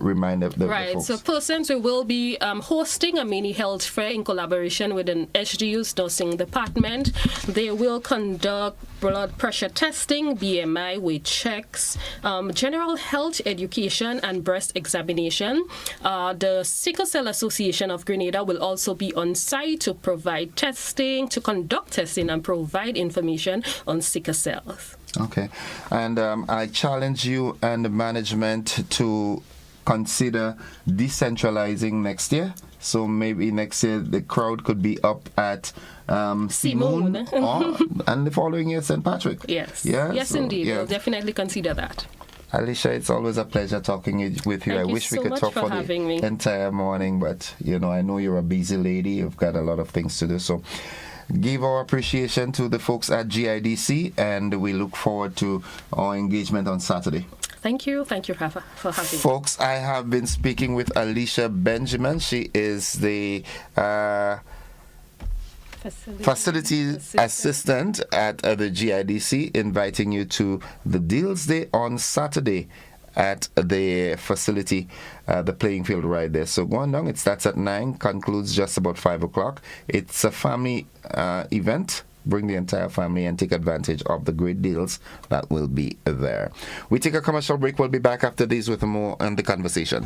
remind the folks. So persons, we will be hosting a mini health fair in collaboration with an HDU's nursing department. They will conduct blood pressure testing, BMI, weight checks, general health education, and breast examination. The Sickle Cell Association of Grenada will also be on site to provide testing, to conduct testing, and provide information on sickle cells. Okay. And I challenge you and the management to consider decentralizing next year. So maybe next year the crowd could be up at Simone and the following year St. Patrick. Yes. Yeah? Yes, so, indeed. yeah. We'll definitely consider that. Allisha, it's always a pleasure talking with you. Thank I you wish we so could much talk for for having the me. entire morning, but I know you're a busy lady. You've got a lot of things to do. So give our appreciation to the folks at GIDC, and we look forward to our engagement on Saturday. Thank you, Rafa, for having me. Folks, I have been speaking with Allisha Benjamin. She is the Facility Assistant at the GIDC, inviting you to the Deals Day on Saturday at the facility, the playing field right there. So go on down. It starts at 9, concludes just about 5 o'clock. It's a family event. Bring the entire family and take advantage of the great deals that will be there. We take a commercial break. We'll be back after this with more on the conversation.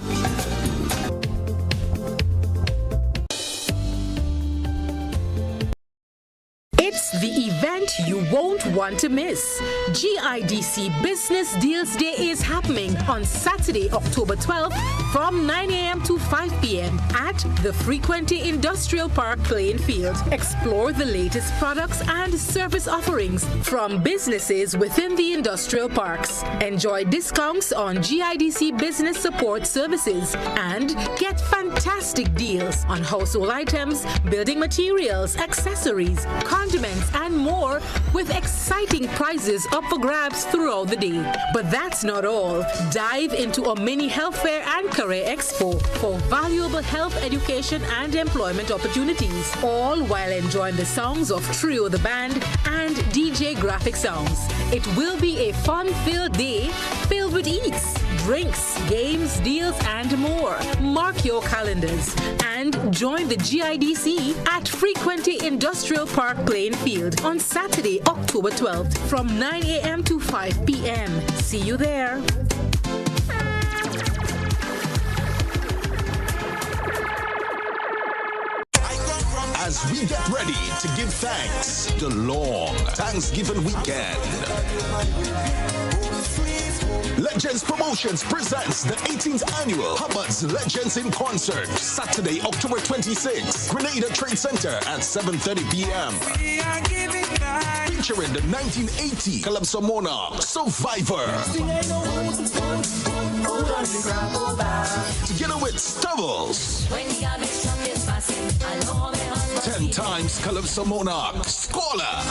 It's the event you won't want to miss. GIDC Business Deals Day is happening on Saturday, October 12th from 9 a.m. to 5 p.m. at the Frequenty Industrial Park playing field. Explore the latest products and service offerings from businesses within the industrial parks. Enjoy discounts on GIDC business support services and get fantastic deals on household items, building materials, accessories, condiments, and more, with exciting prizes up for grabs throughout the day. But that's not all. Dive into a mini health fair and career expo for valuable health education and employment opportunities, all while enjoying the songs of Trio the Band and DJ Graphic Sounds. It will be a fun-filled day filled with eats, drinks, games, deals, and more. Mark your calendars and join the GIDC at Frequenty Industrial Park Plainfield on Saturday, October 12th from 9 a.m. to 5 p.m. See you there. As we get ready to give thanks, the long Thanksgiving weekend. Legends Promotions presents the 18th annual Hubbard's Legends in Concert, Saturday, October 26th, Grenada Trade Center at 7:30 p.m. Featuring the 1980 Calypso Monarch, Survivor. Together with Stubbles. 10 times Calypso Monarch, Scholar.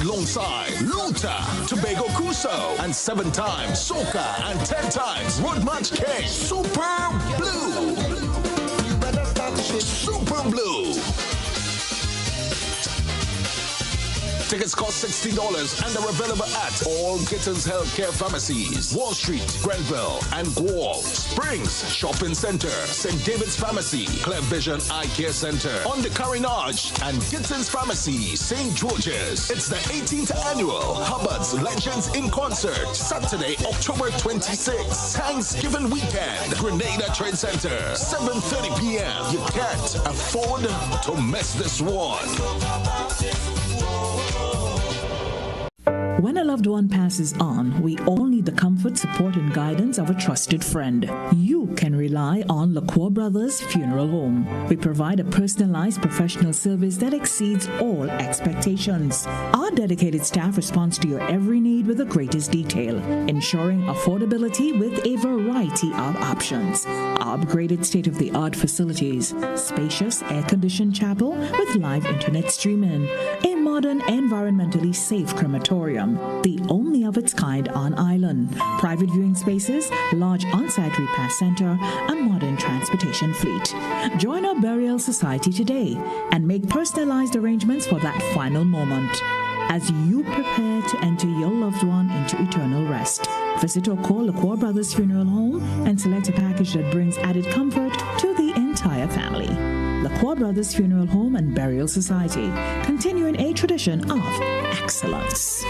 Alongside Luta, Tobago Cuso, and 7 times Soca, and 10 times Road March King, Super Blue. Super Blue. Tickets cost $60 and are available at all Gittins Healthcare Pharmacies, Wall Street, Grenville, and Guelph, Springs Shopping Center, St. David's Pharmacy, Clear Vision Eye Care Center, on the Carinage, and Gittins Pharmacy, St. George's. It's the 18th annual Hubbard's Legends in Concert, Saturday, October 26th, Thanksgiving weekend, Grenada Trade Center, 7:30 p.m. You can't afford to miss this one. When a loved one passes on, we all need the comfort, support, and guidance of a trusted friend. You can rely on LaCour Brothers Funeral Home. We provide a personalized professional service that exceeds all expectations. Our dedicated staff responds to your every need with the greatest detail, ensuring affordability with a variety of options. Our upgraded state-of-the-art facilities, spacious air-conditioned chapel with live internet streaming, a modern, environmentally safe crematorium, the only of its kind on island, private viewing spaces, large on-site repast center, a modern transportation fleet. Join our burial society today and make personalized arrangements for that final moment. As you prepare to enter your loved one into eternal rest, visit or call LaCour Brothers Funeral Home and select a package that brings added comfort to the entire family. LaCour Brothers Funeral Home and Burial Society, continuing a tradition of excellence.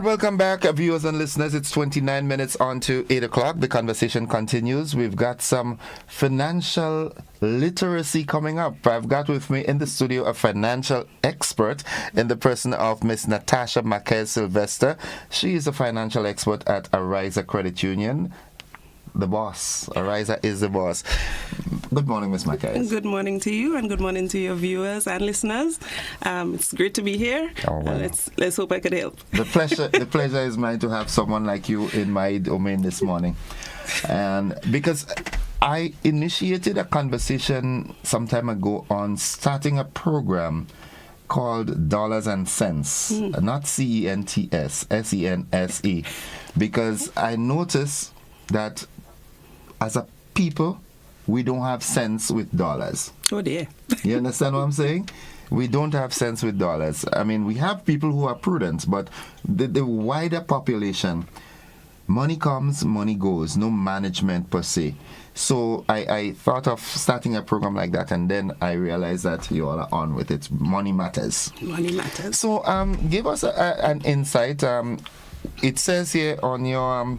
Welcome back, viewers and listeners. It's 29 minutes on to 8 o'clock. The conversation continues. We've got some financial literacy coming up. I've got with me in the studio a financial expert in the person of Miss Natasha Marquez Sylvester. She is a financial expert at Ariza Credit Union. The boss. Ariza is the boss. Good morning, Ms. Marquez. Good morning to you, and good morning to your viewers and listeners. It's great to be here. Oh, wow. Let's hope I could help. The pleasure is mine to have someone like you in my domain this morning, and because I initiated a conversation some time ago on starting a program called Dollars and Cents, not CENTS, SENSE, because I noticed that as a people, we don't have sense with dollars. Oh dear. You understand what I'm saying? We don't have sense with dollars. I mean, we have people who are prudent, but the wider population, money comes, money goes, no management per se. So I thought of starting a program like that, and then I realized that you all are on with it. Money matters. Money matters. So give us an insight. It says here on your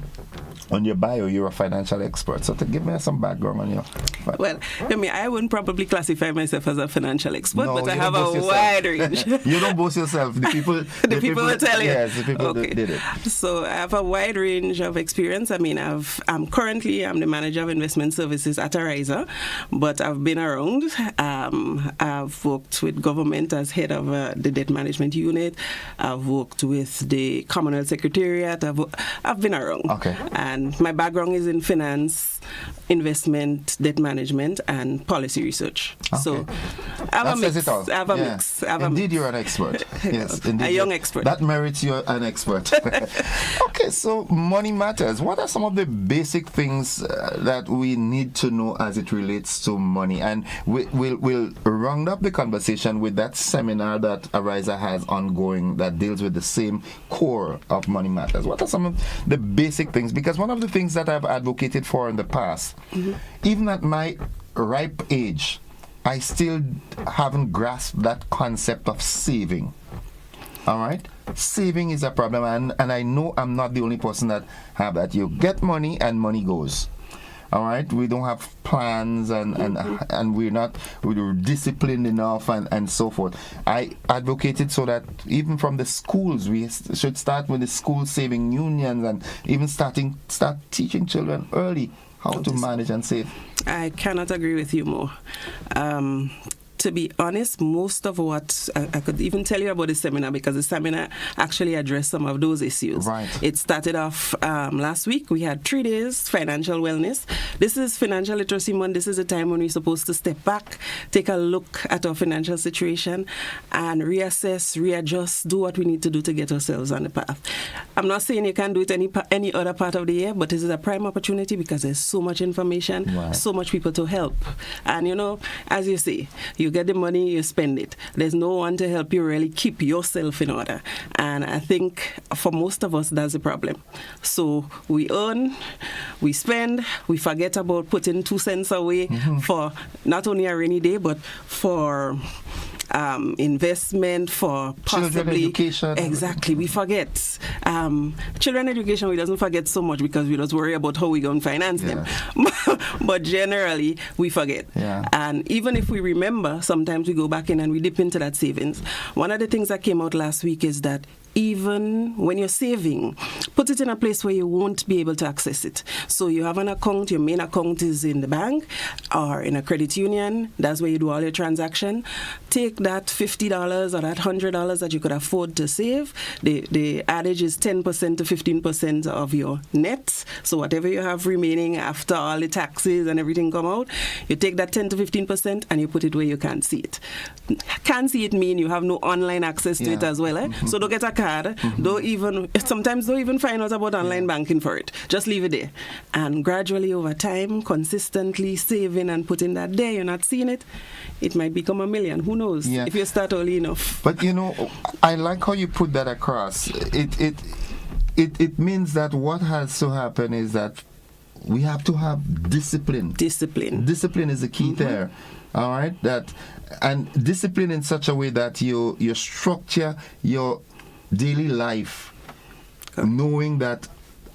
on your bio, you're a financial expert. So to give me some background on you. Well, I mean, I wouldn't probably classify myself as a financial expert, No, but I you have don't a boast yourself. wide range. You don't boast yourself. The people, the people will tell you. Yes, the people Okay. did it. So I have a wide range of experience. I mean, I'm the manager of investment services at Ariza, but I've been around. I've worked with government as head of the debt management unit. I've worked with the Commonwealth Secretariat. I've been around. Okay. And my background is in finance, investment, debt management, and policy research. Okay. So I have That a says mix. it all. I have a Yeah. mix. I have a Indeed, mix. you're an expert. Yes, indeed. A young expert. That merits you an expert. Okay, so money matters. What are some of the basic things that we need to know as it relates to money? And we'll round up the conversation with that seminar that Ariza has ongoing that deals with the same core of money matters. What are some of the basic things? Because one of the things that I've advocated for in the past, even at my ripe age, I still haven't grasped that concept of saving. All right? Saving is a problem, and I know I'm not the only person that have that. You get money and money goes. All right? We don't have plans and we're disciplined enough and so forth. I advocated so that even from the schools, we should start with the school saving unions and even start teaching children early how to manage and save. I cannot agree with you more. To be honest, most of what I could even tell you about the seminar, because the seminar actually addressed some of those issues. Right. It started off last week. We had 3 days financial wellness. This is Financial Literacy Month. This is a time when we're supposed to step back, take a look at our financial situation, and reassess, readjust, do what we need to do to get ourselves on the path. I'm not saying you can't do it any other part of the year, but this is a prime opportunity because there's so much information, Right. so much people to help. And as you say, you get the money, you spend it. There's no one to help you really keep yourself in order. And I think for most of us, that's the problem. So we earn, we spend, we forget about putting 2 cents away for not only a rainy day, but for investment, for possibly Children education. Exactly, we forget. Children education, we doesn't forget so much because we just worry about how we going to finance them. But generally, we forget. Yeah. And even if we remember, sometimes we go back in and we dip into that savings. One of the things that came out last week is that even when you're saving, put it in a place where you won't be able to access it. So you have an account, your main account is in the bank or in a credit union. That's where you do all your transaction. Take that $50 or that $100 that you could afford to save. The adage is 10% to 15% of your net. So whatever you have remaining after all the taxes and everything come out, you take that 10 to 15% and you put it where you can't see it. Can't see it mean you have no online access to it as well. So don't get a card. Sometimes don't even find out about online banking for it. Just leave it there. And gradually over time, consistently saving and putting that there, you're not seeing it, it might become $1 million. Who knows? Yeah. If you start early enough. But I like how you put that across. It means that what has to happen is that we have to have discipline. Discipline is the key there. All right? And discipline in such a way that you structure your daily life knowing that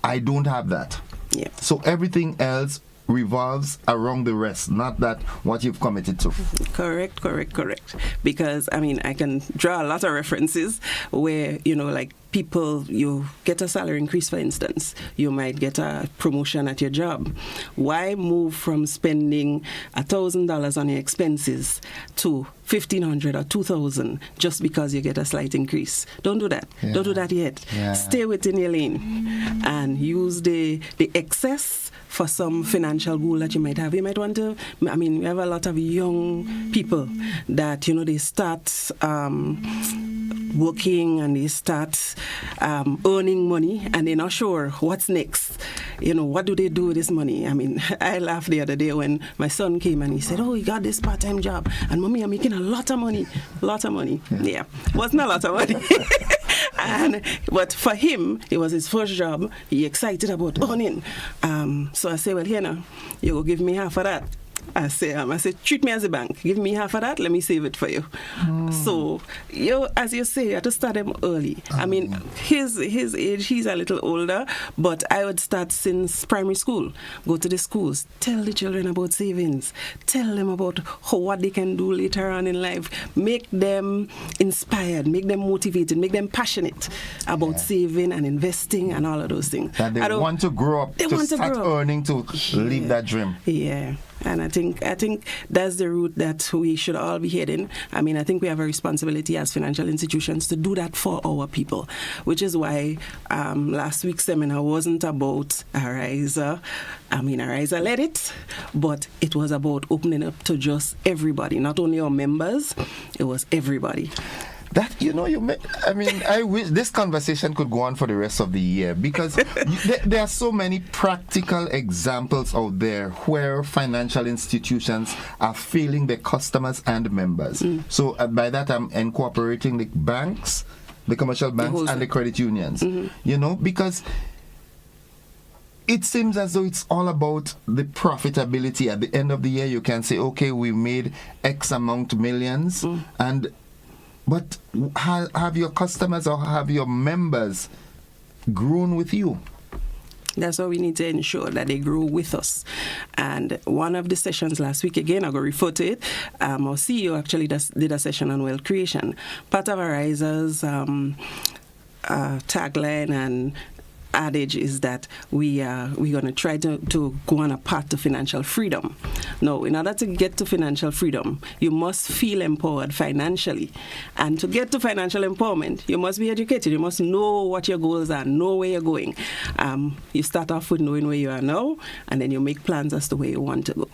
I don't have that. Yeah. So everything else revolves around the rest, not that what you've committed to. Correct. Because, I can draw a lot of references where, like people, you get a salary increase, for instance. You might get a promotion at your job. Why move from spending $1,000 on your expenses to $1,500 or $2,000 just because you get a slight increase? Don't do that. Yeah. Don't do that yet. Yeah. Stay within your lane and use the excess for some financial goal that you might have. You might want to, we have a lot of young people that, they start working and they start earning money and they're not sure what's next. What do they do with this money? I laughed the other day when my son came and he said, he got this part-time job and mommy, I'm making a lot of money. Yeah. Wasn't a lot of money. But for him, it was his first job. He excited about earning. So I say, well, here now, you go give me half of that. I say, treat me as a bank. Give me half of that. Let me save it for you. So, as you say, you have to start them early. I mean, his age, he's a little older, but I would start since primary school. Go to the schools, tell the children about savings, tell them about what they can do later on in life, make them inspired, make them motivated, make them passionate about saving and investing and all of those things. That they want to grow up, to start earning, to live that dream. Yeah. And I think that's the route that we should all be heading. I mean, I think we have a responsibility as financial institutions to do that for our people, which is why last week's seminar wasn't about Ariza. I mean, Ariza led it, but it was about opening up to just everybody, not only our members, it was everybody. That, I wish this conversation could go on for the rest of the year, because there are so many practical examples out there where financial institutions are failing their customers and members. So by that I'm incorporating the banks, the commercial banks, and the credit unions. Because it seems as though it's all about the profitability. At the end of the year, you can say, okay, we made X amount millions, but have your customers or have your members grown with you? That's why we need to ensure that they grow with us. And one of the sessions last week, again, I'm going to refer to it, our CEO actually did a session on wealth creation. Part of Ariza's tagline and adage is that we're going to try to go on a path to financial freedom. Now, in order to get to financial freedom, you must feel empowered financially. And to get to financial empowerment, you must be educated. You must know what your goals are, know where you're going. You start off with knowing where you are now, and then you make plans as to where you want to go.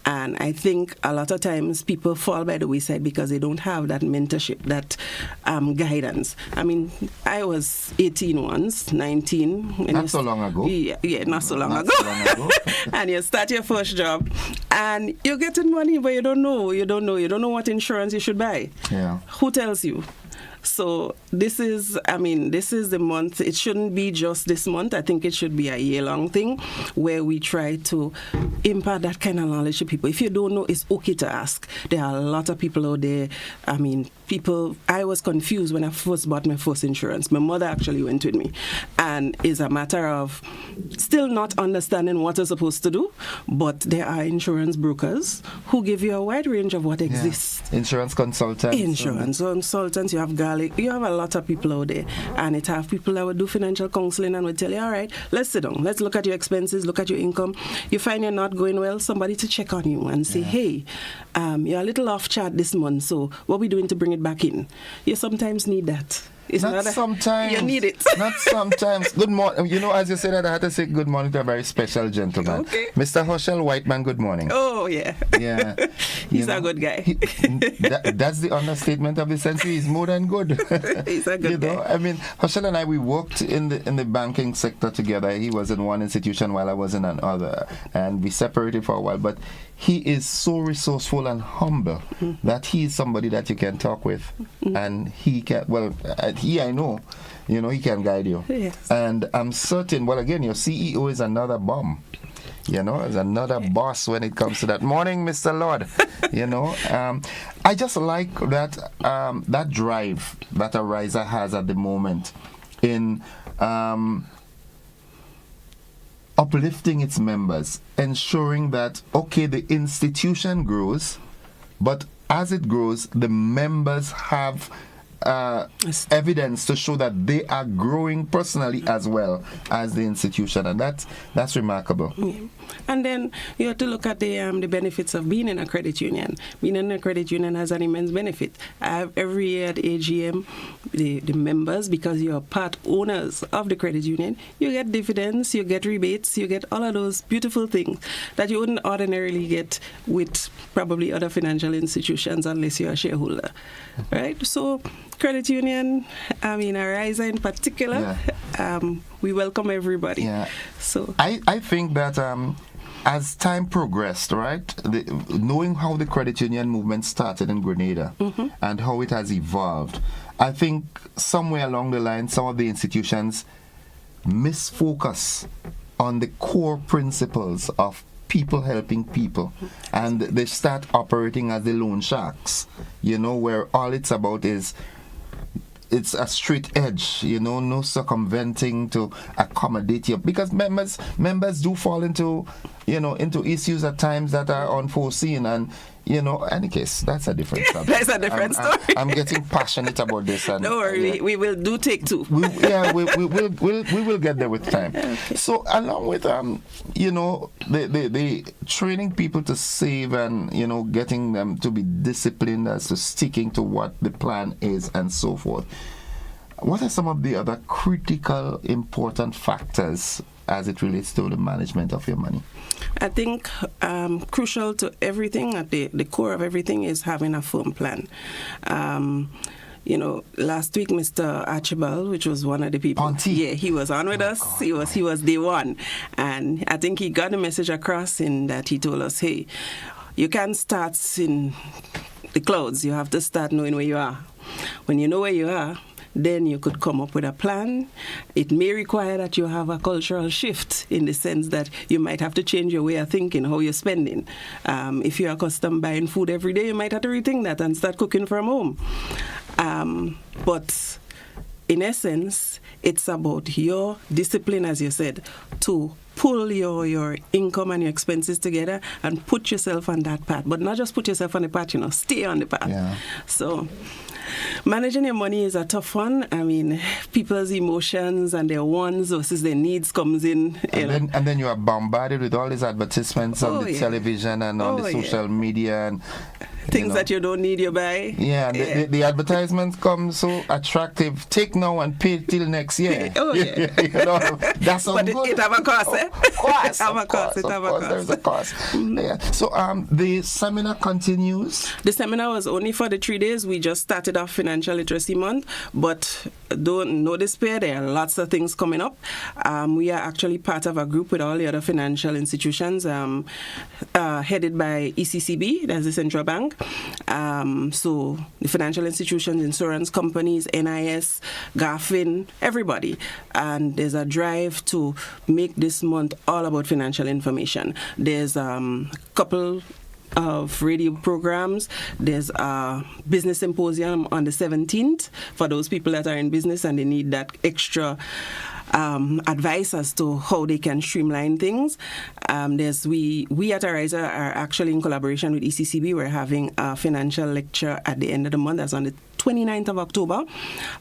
And I think a lot of times people fall by the wayside because they don't have that mentorship, that guidance. I mean, I was 18 once, 19. Not so long ago. Yeah, not so long ago. And you start your first job, and you're getting money, but you don't know what insurance you should buy. Yeah. Who tells you? So this is the month. It shouldn't be just this month. I think it should be a year-long thing where we try to impart that kind of knowledge to people. If you don't know, it's okay to ask. There are a lot of people out there. I mean, I was confused when I first bought my first insurance. My mother actually went with me. And it's a matter of still not understanding what you're supposed to do, but there are insurance brokers who give you a wide range of what exists. Insurance consultants. You have garlic. You have a lot of people out there. And it have people that would do financial counseling and would tell you, all right, let's sit down. Let's look at your expenses, look at your income. You find you're not going well, somebody to check on you and say, hey, you're a little off chart this month, so what are we doing to bring it back in? You sometimes need that. It's not sometimes. You need it. Not sometimes. Good morning. As you said that, I had to say good morning to a very special gentleman. Okay. Mr. Hoshel Whiteman, good morning. Oh, yeah. Yeah. He's a good guy. That's the understatement of the century. He's more than good. He's a good guy. I mean, Hoshel and I, we worked in the banking sector together. He was in one institution while I was in another. And we separated for a while. But he is so resourceful and humble that he is somebody that you can talk with. And he can, I know, he can guide you. Yes. And I'm certain, again, your CEO is another bomb. Is another boss when it comes to that. Morning, Mr. Lord. I just like that drive that Ariza has at the moment in uplifting its members, ensuring that, okay, the institution grows, but as it grows, the members have evidence to show that they are growing personally as well as the institution, and that's remarkable. Yeah. And then you have to look at the benefits of being in a credit union. Being in a credit union has an immense benefit. I have every year at AGM, the members, because you are part owners of the credit union, you get dividends, you get rebates, you get all of those beautiful things that you wouldn't ordinarily get with probably other financial institutions unless you're a shareholder, right? So credit union, Ariza in particular, we welcome everybody. Yeah. So I think that as time progressed, right, knowing how the credit union movement started in Grenada and how it has evolved, I think somewhere along the line, some of the institutions misfocus on the core principles of people helping people, and they start operating as the loan sharks, where all it's about is it's a straight edge, no circumventing to accommodate you, because members do fall into issues at times that are unforeseen, and any case, that's a different subject. That's a different story. I'm getting passionate about this. And, don't worry, we will do take two. We will get there with time. Okay. So along with the training people to save and getting them to be disciplined as to sticking to what the plan is and so forth, what are some of the other critical important factors as it relates to the management of your money? I think crucial to everything, at the core of everything, is having a firm plan. Last week, Mr. Archibald, which was one of the people, he was on with us. God. He was day one, and I think he got the message across in that he told us, hey, you can't start in the clouds. You have to start knowing where you are. When you know where you are, then you could come up with a plan. It may require that you have a cultural shift, in the sense that you might have to change your way of thinking, how you're spending. If you're accustomed buying food every day, you might have to rethink that and start cooking from home. But in essence, it's about your discipline, as you said, to pull your income and your expenses together and put yourself on that path. But not just put yourself on the path, stay on the path. Yeah. So managing your money is a tough one. I mean, people's emotions and their wants versus their needs comes in. And then you are bombarded with all these advertisements on the television and on the social media and things that you don't need, you buy. Yeah, the advertisements come so attractive. Take now and pay till next year. That's so good. It have a cost, eh? Of course, there's a cost. Yeah. So the seminar continues. The seminar was only for the 3 days. We just started off Financial Literacy Month, but no despair. There are lots of things coming up. We are actually part of a group with all the other financial institutions, headed by ECCB, that's the central bank. So the financial institutions, insurance companies, NIS, GAFIN, everybody. And there's a drive to make this month all about financial information. There's a couple of radio programs. There's a business symposium on the 17th for those people that are in business and they need that extra advice as to how they can streamline things. We at Ariza are actually in collaboration with ECCB. We're having a financial lecture at the end of the month. That's on the 29th of October,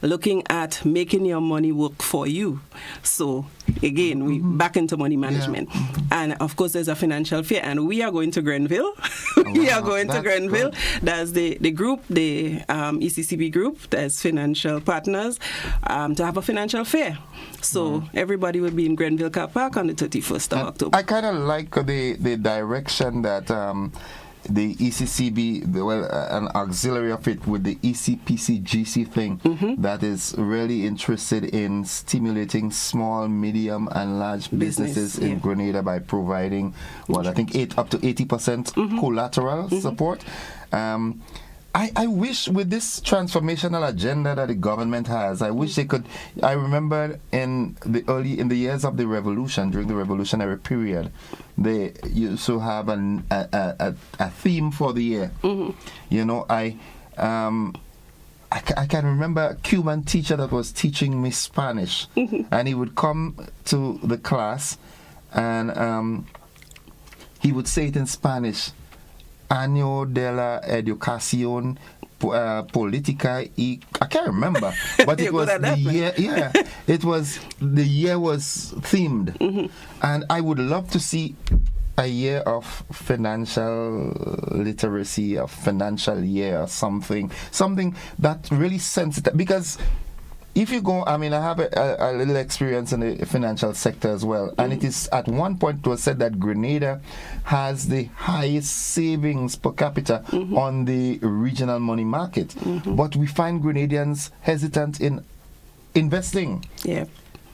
looking at making your money work for you. So again, we back into money management. Yeah. And of course, there's a financial fair, and we are going to Grenville. Grenville. That's the group, the ECCB group, that's financial partners, to have a financial fair. So everybody will be in Grenville Car Park on the 31st of October. I kind of like the direction that the ECCB, an auxiliary of it with the ECPC-GC thing, that is really interested in stimulating small, medium, and large businesses in Grenada by providing, I think up to 80% collateral support. I wish with this transformational agenda that the government has, I wish they could. I remember in the years of the revolution, during the revolutionary period, they used to have a theme for the year. I can remember a Cuban teacher that was teaching me Spanish, and he would come to the class, and he would say it in Spanish. Año de la Educación Política y I can't remember, but it was the year. Yeah, the year was themed, and I would love to see a year of financial literacy, a financial year, or something that really sensitive, because. If you go, I have a little experience in the financial sector as well, and it is at one point it was said that Grenada has the highest savings per capita on the regional money market, but we find Grenadians hesitant in investing. Yeah.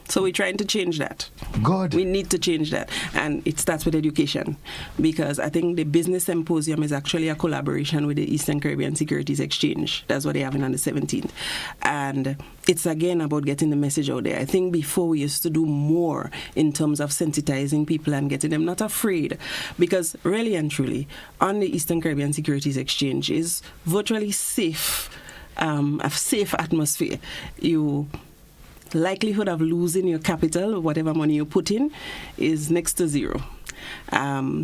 So we're trying to change that. Good. We need to change that. And it starts with education, because I think the business symposium is actually a collaboration with the Eastern Caribbean Securities Exchange. That's what they're having on the 17th. And it's again about getting the message out there. I think before we used to do more in terms of sensitizing people and getting them not afraid, because really and truly on the Eastern Caribbean Securities Exchange is virtually safe, a safe atmosphere. You likelihood of losing your capital, whatever money you put in, is next to zero.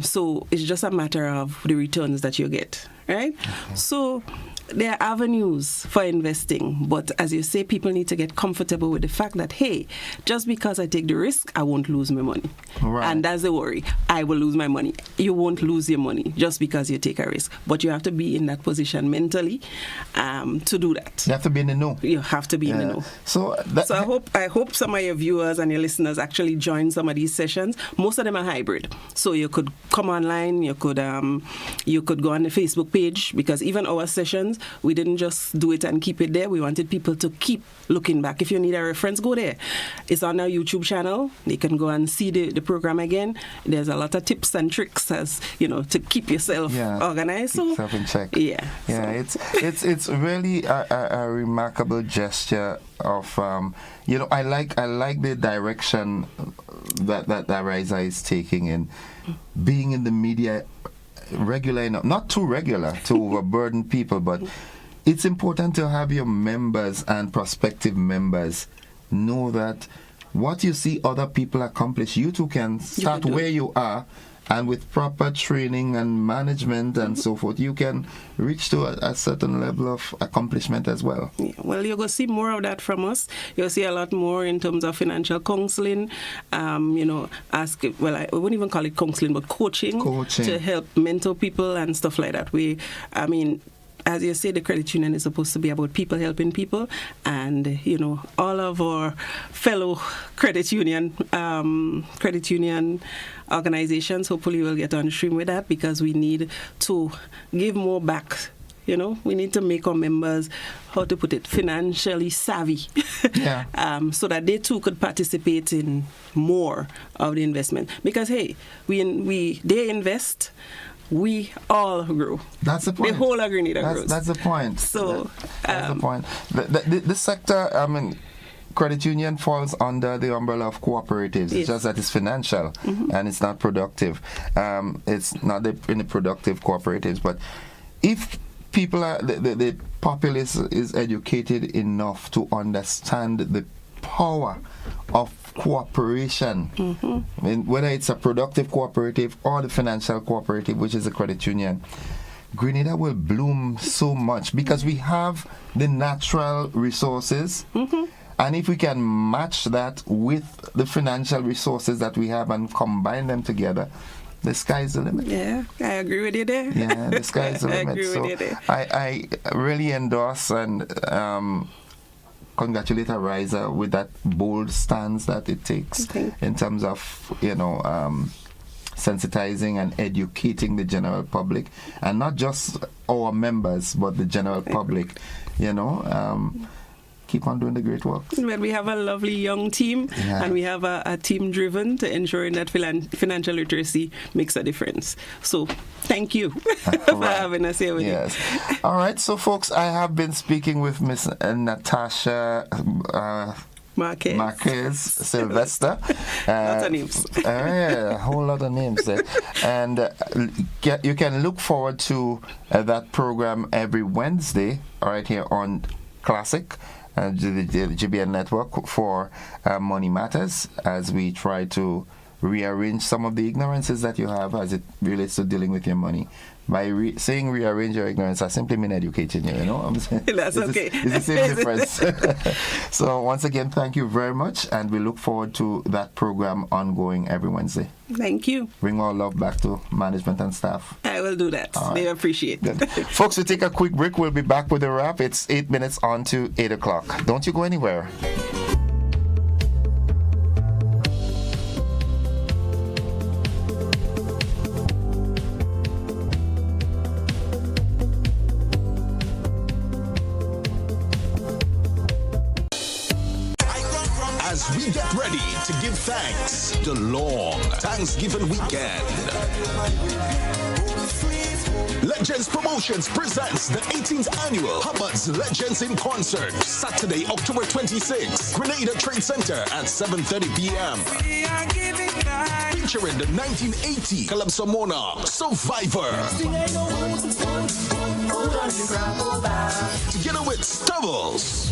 So it's just a matter of the returns that you get, right? So there are avenues for investing, but as you say, people need to get comfortable with the fact that, hey, just because I take the risk, I won't lose my money. Right. And that's the worry. I will lose my money. You won't lose your money just because you take a risk. But you have to be in that position mentally to do that. You have to be in the know. You have to be in the know. So I hope some of your viewers and your listeners actually join some of these sessions. Most of them are hybrid. So you could come online, you could go on the Facebook page, because even our sessions, we didn't just do it and keep it there. We wanted people to keep looking back. If you need a reference, go there. It's on our YouTube channel. They can go and see the program again. There's a lot of tips and tricks, as you know, to keep yourself organized. Keep yourself in check. Yeah. It's really a remarkable gesture of I like the direction that Ariza is taking in being in the media regular enough, not too regular to overburden people, but it's important to have your members and prospective members know that what you see other people accomplish, you too can start where you are, and with proper training and management and so forth, you can reach to a certain level of accomplishment as well. Yeah, well, you're going to see more of that from us. You'll see a lot more in terms of financial counseling, I wouldn't even call it counseling, but coaching. To help mentor people and stuff like that. As you say, the credit union is supposed to be about people helping people, and all of our fellow credit union organizations hopefully will get on stream with that, because we need to give more back. We need to make our members, how to put it, financially savvy, so that they too could participate in more of the investment. Because hey, they invest. We all grow. That's the point. The whole of Grenada grows. That's the point. So that's the point. The sector, credit union falls under the umbrella of cooperatives. Yes. It's just that it's financial and it's not productive. It's not in the productive cooperatives. But if people the populace is educated enough to understand the power of cooperation, whether it's a productive cooperative or the financial cooperative, which is a credit union, Grenada will bloom so much, because we have the natural resources, and if we can match that with the financial resources that we have and combine them together, the sky's the limit. Yeah, I agree with you there. Yeah, the sky's the limit. I agree with you there. I really endorse and congratulate Ariza with that bold stance that it takes in terms of sensitizing and educating the general public, and not just our members but the general public. Keep on doing the great work. Well, we have a lovely young team, and we have a team driven to ensuring that financial literacy makes a difference. So thank you for having us here with you. All right, so folks, I have been speaking with Miss Natasha Marquez, Sylvester. Lots of names. A whole lot of names there. And you can look forward to that program every Wednesday, right here on Classic, the GBN network, for Money Matters, as we try to rearrange some of the ignorances that you have as it relates to dealing with your money. By saying rearrange your ignorance, I simply mean educating you, I'm saying? That's okay. It's the same difference. So once again, thank you very much, and we look forward to that program ongoing every Wednesday. Thank you. Bring all love back to management and staff. I will do that. They appreciate it. Folks, we take a quick break. We'll be back with a wrap. It's 8 minutes on to 8 o'clock. Don't you go anywhere. As we get ready thanks the long Thanksgiving weekend. Legends Promotions presents the 18th annual Hubbard's Legends in Concert, Saturday, October 26th, Grenada Trade Center at 7:30 p.m. Featuring the 1980 Calypso Monarch Survivor. Together with Stubbles.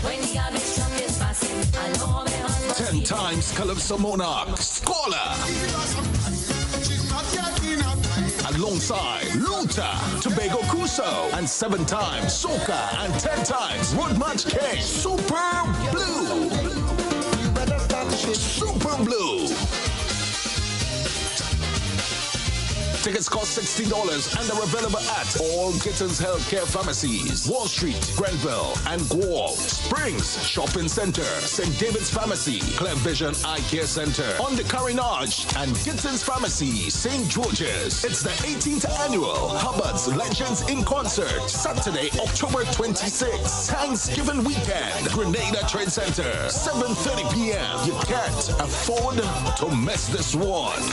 10 times Calypso Monarch Scholar. Alongside Luther, Tobago Kuso, and 7 times Soca and 10 times Road March King. Super Blue. Super Blue. Tickets cost $16 and are available at all Gittins Healthcare Pharmacies, Wall Street, Grenville, and Guelph, Springs Shopping Center, St. David's Pharmacy, Clear Vision Eye Care Center, on the Carinage, and Gittins Pharmacy, St. George's. It's the 18th annual Hubbard's Legends in Concert, Saturday, October 26th, Thanksgiving weekend, Grenada Trade Center, 7:30 p.m. You can't afford to miss this one.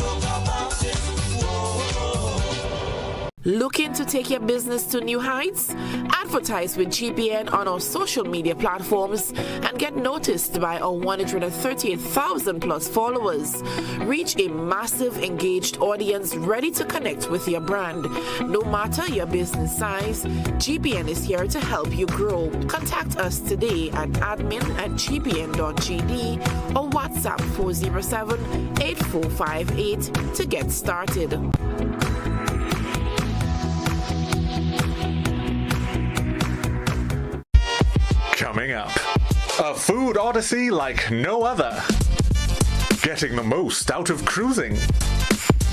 Looking to take your business to new heights? Advertise with GPN on our social media platforms and get noticed by our 138,000 plus followers. Reach a massive engaged audience ready to connect with your brand. No matter your business size, GPN is here to help you grow. Contact us today at admin@gpn.gd or WhatsApp 407-8458 to get started. Coming up, a food odyssey like no other. Getting the most out of cruising.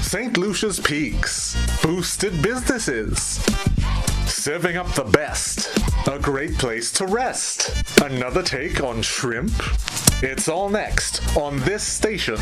St. Lucia's Peaks, boosted businesses. Serving up the best, a great place to rest. Another take on shrimp. It's all next on this station.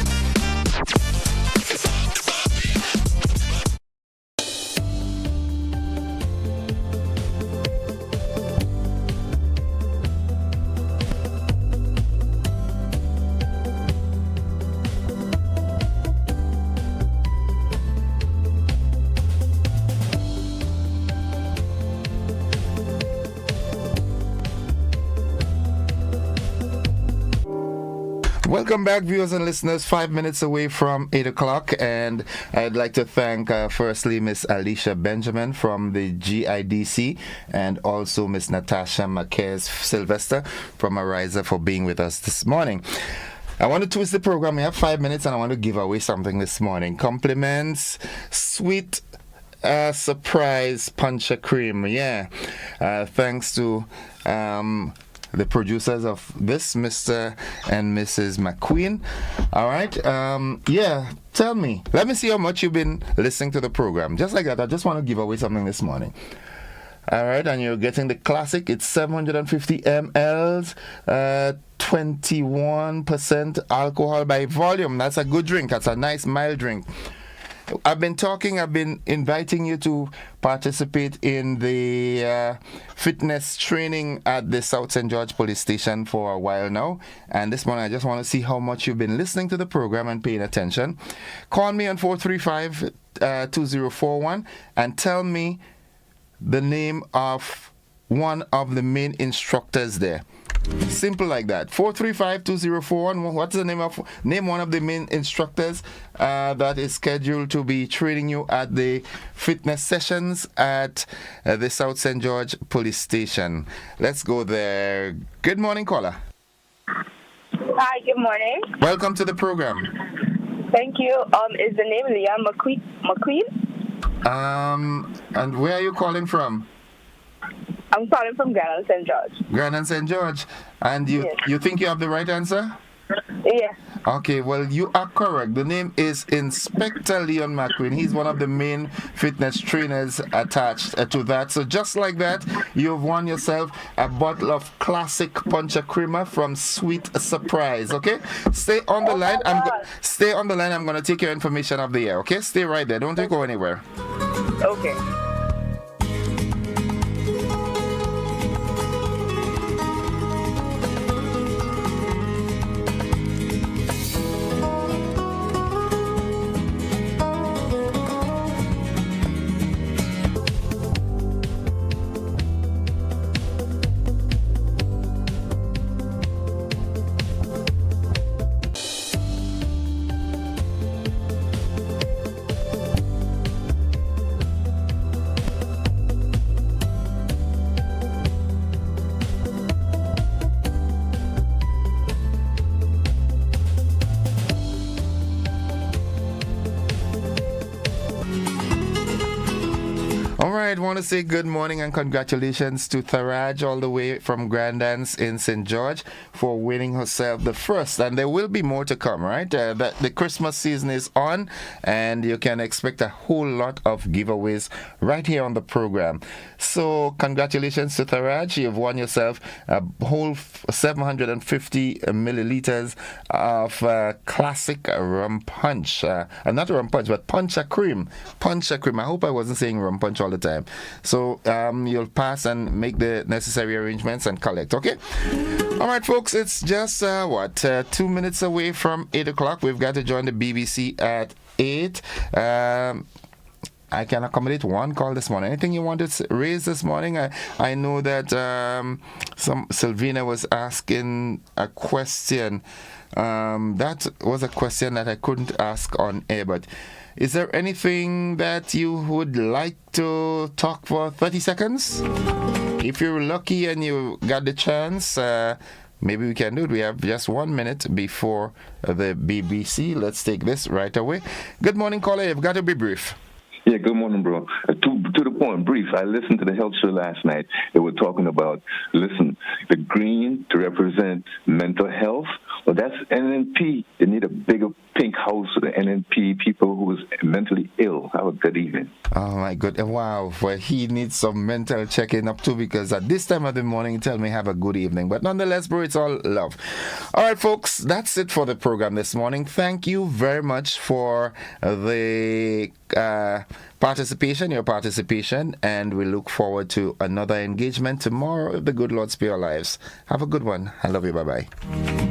Welcome back, viewers and listeners. 5 minutes away from 8 o'clock, and I'd like to thank firstly Miss Allisha Benjamin from the GIDC and also Miss Natasha Marquez Sylvester from Ariza for being with us this morning. I want to twist the program. We have 5 minutes and I want to give away something this morning. Compliments, sweet surprise puncher cream. Yeah. Thanks to the producers of this, Mr. and Mrs. McQueen. All right. Yeah, tell me. Let me see how much you've been listening to the program. Just like that, I just want to give away something this morning. All right, and you're getting the classic. It's 750 mLs, 21% alcohol by volume. That's a good drink. That's a nice mild drink. I've been inviting you to participate in the fitness training at the South St. George Police Station for a while now. And this morning, I just want to see how much you've been listening to the program and paying attention. Call me on 435-2041 and tell me the name of one of the main instructors there. Simple like that. 435-2041. What's the name one of the main instructors that is scheduled to be training you at the fitness sessions at the South St. George Police Station. Let's go there. Good morning, caller. Hi, good morning. Welcome to the program. Thank you. Is the name Leanne McQueen? And where are you calling from? I'm calling from Grenada St. George. Grenada St. George. And you think you have the right answer? Yeah. Okay, well, you are correct. The name is Inspector Leon McQueen. He's one of the main fitness trainers attached to that. So just like that, you've won yourself a bottle of classic puncher creamer from Sweet Surprise, okay? Stay on the line. Stay on the line. I'm going to take your information off the air, okay? Stay right there. Don't go anywhere. Okay. right, want to say good morning and congratulations to Tharaj all the way from Grandans in St. George for winning herself the first. And there will be more to come, right? The Christmas season is on, and you can expect a whole lot of giveaways right here on the program. So congratulations to Tharaj. You've won yourself a whole 750 milliliters of classic rum punch. Not rum punch, but puncha cream. Puncha cream. I hope I wasn't saying rum punch all the time. So you'll pass and make the necessary arrangements and collect, okay? All right, folks, it's just 2 minutes away from 8 o'clock. We've got to join the BBC at 8. I can accommodate one call this morning. Anything you want to raise this morning? I know that Sylvina was asking a question. That was a question that I couldn't ask on air, but is there anything that you would like to talk for 30 seconds? If you're lucky and you got the chance, maybe we can do it. We have just 1 minute before the BBC. Let's take this right away. Good morning, caller. You've got to be brief. Yeah, good morning, bro. To the point, brief. I listened to the health show last night. They were talking about, the green to represent mental health. Well, that's NNP. They need a bigger pink house for the NNP people who is mentally ill. Have a good evening. Oh, my God. Wow. Well, he needs some mental checking up, too, because at this time of the morning, he tell me have a good evening. But nonetheless, bro, it's all love. All right, folks, that's it for the program this morning. Thank you very much for the your participation, and we look forward to another engagement tomorrow if the good Lord spare our lives. Have a good one. I love you. Bye-bye.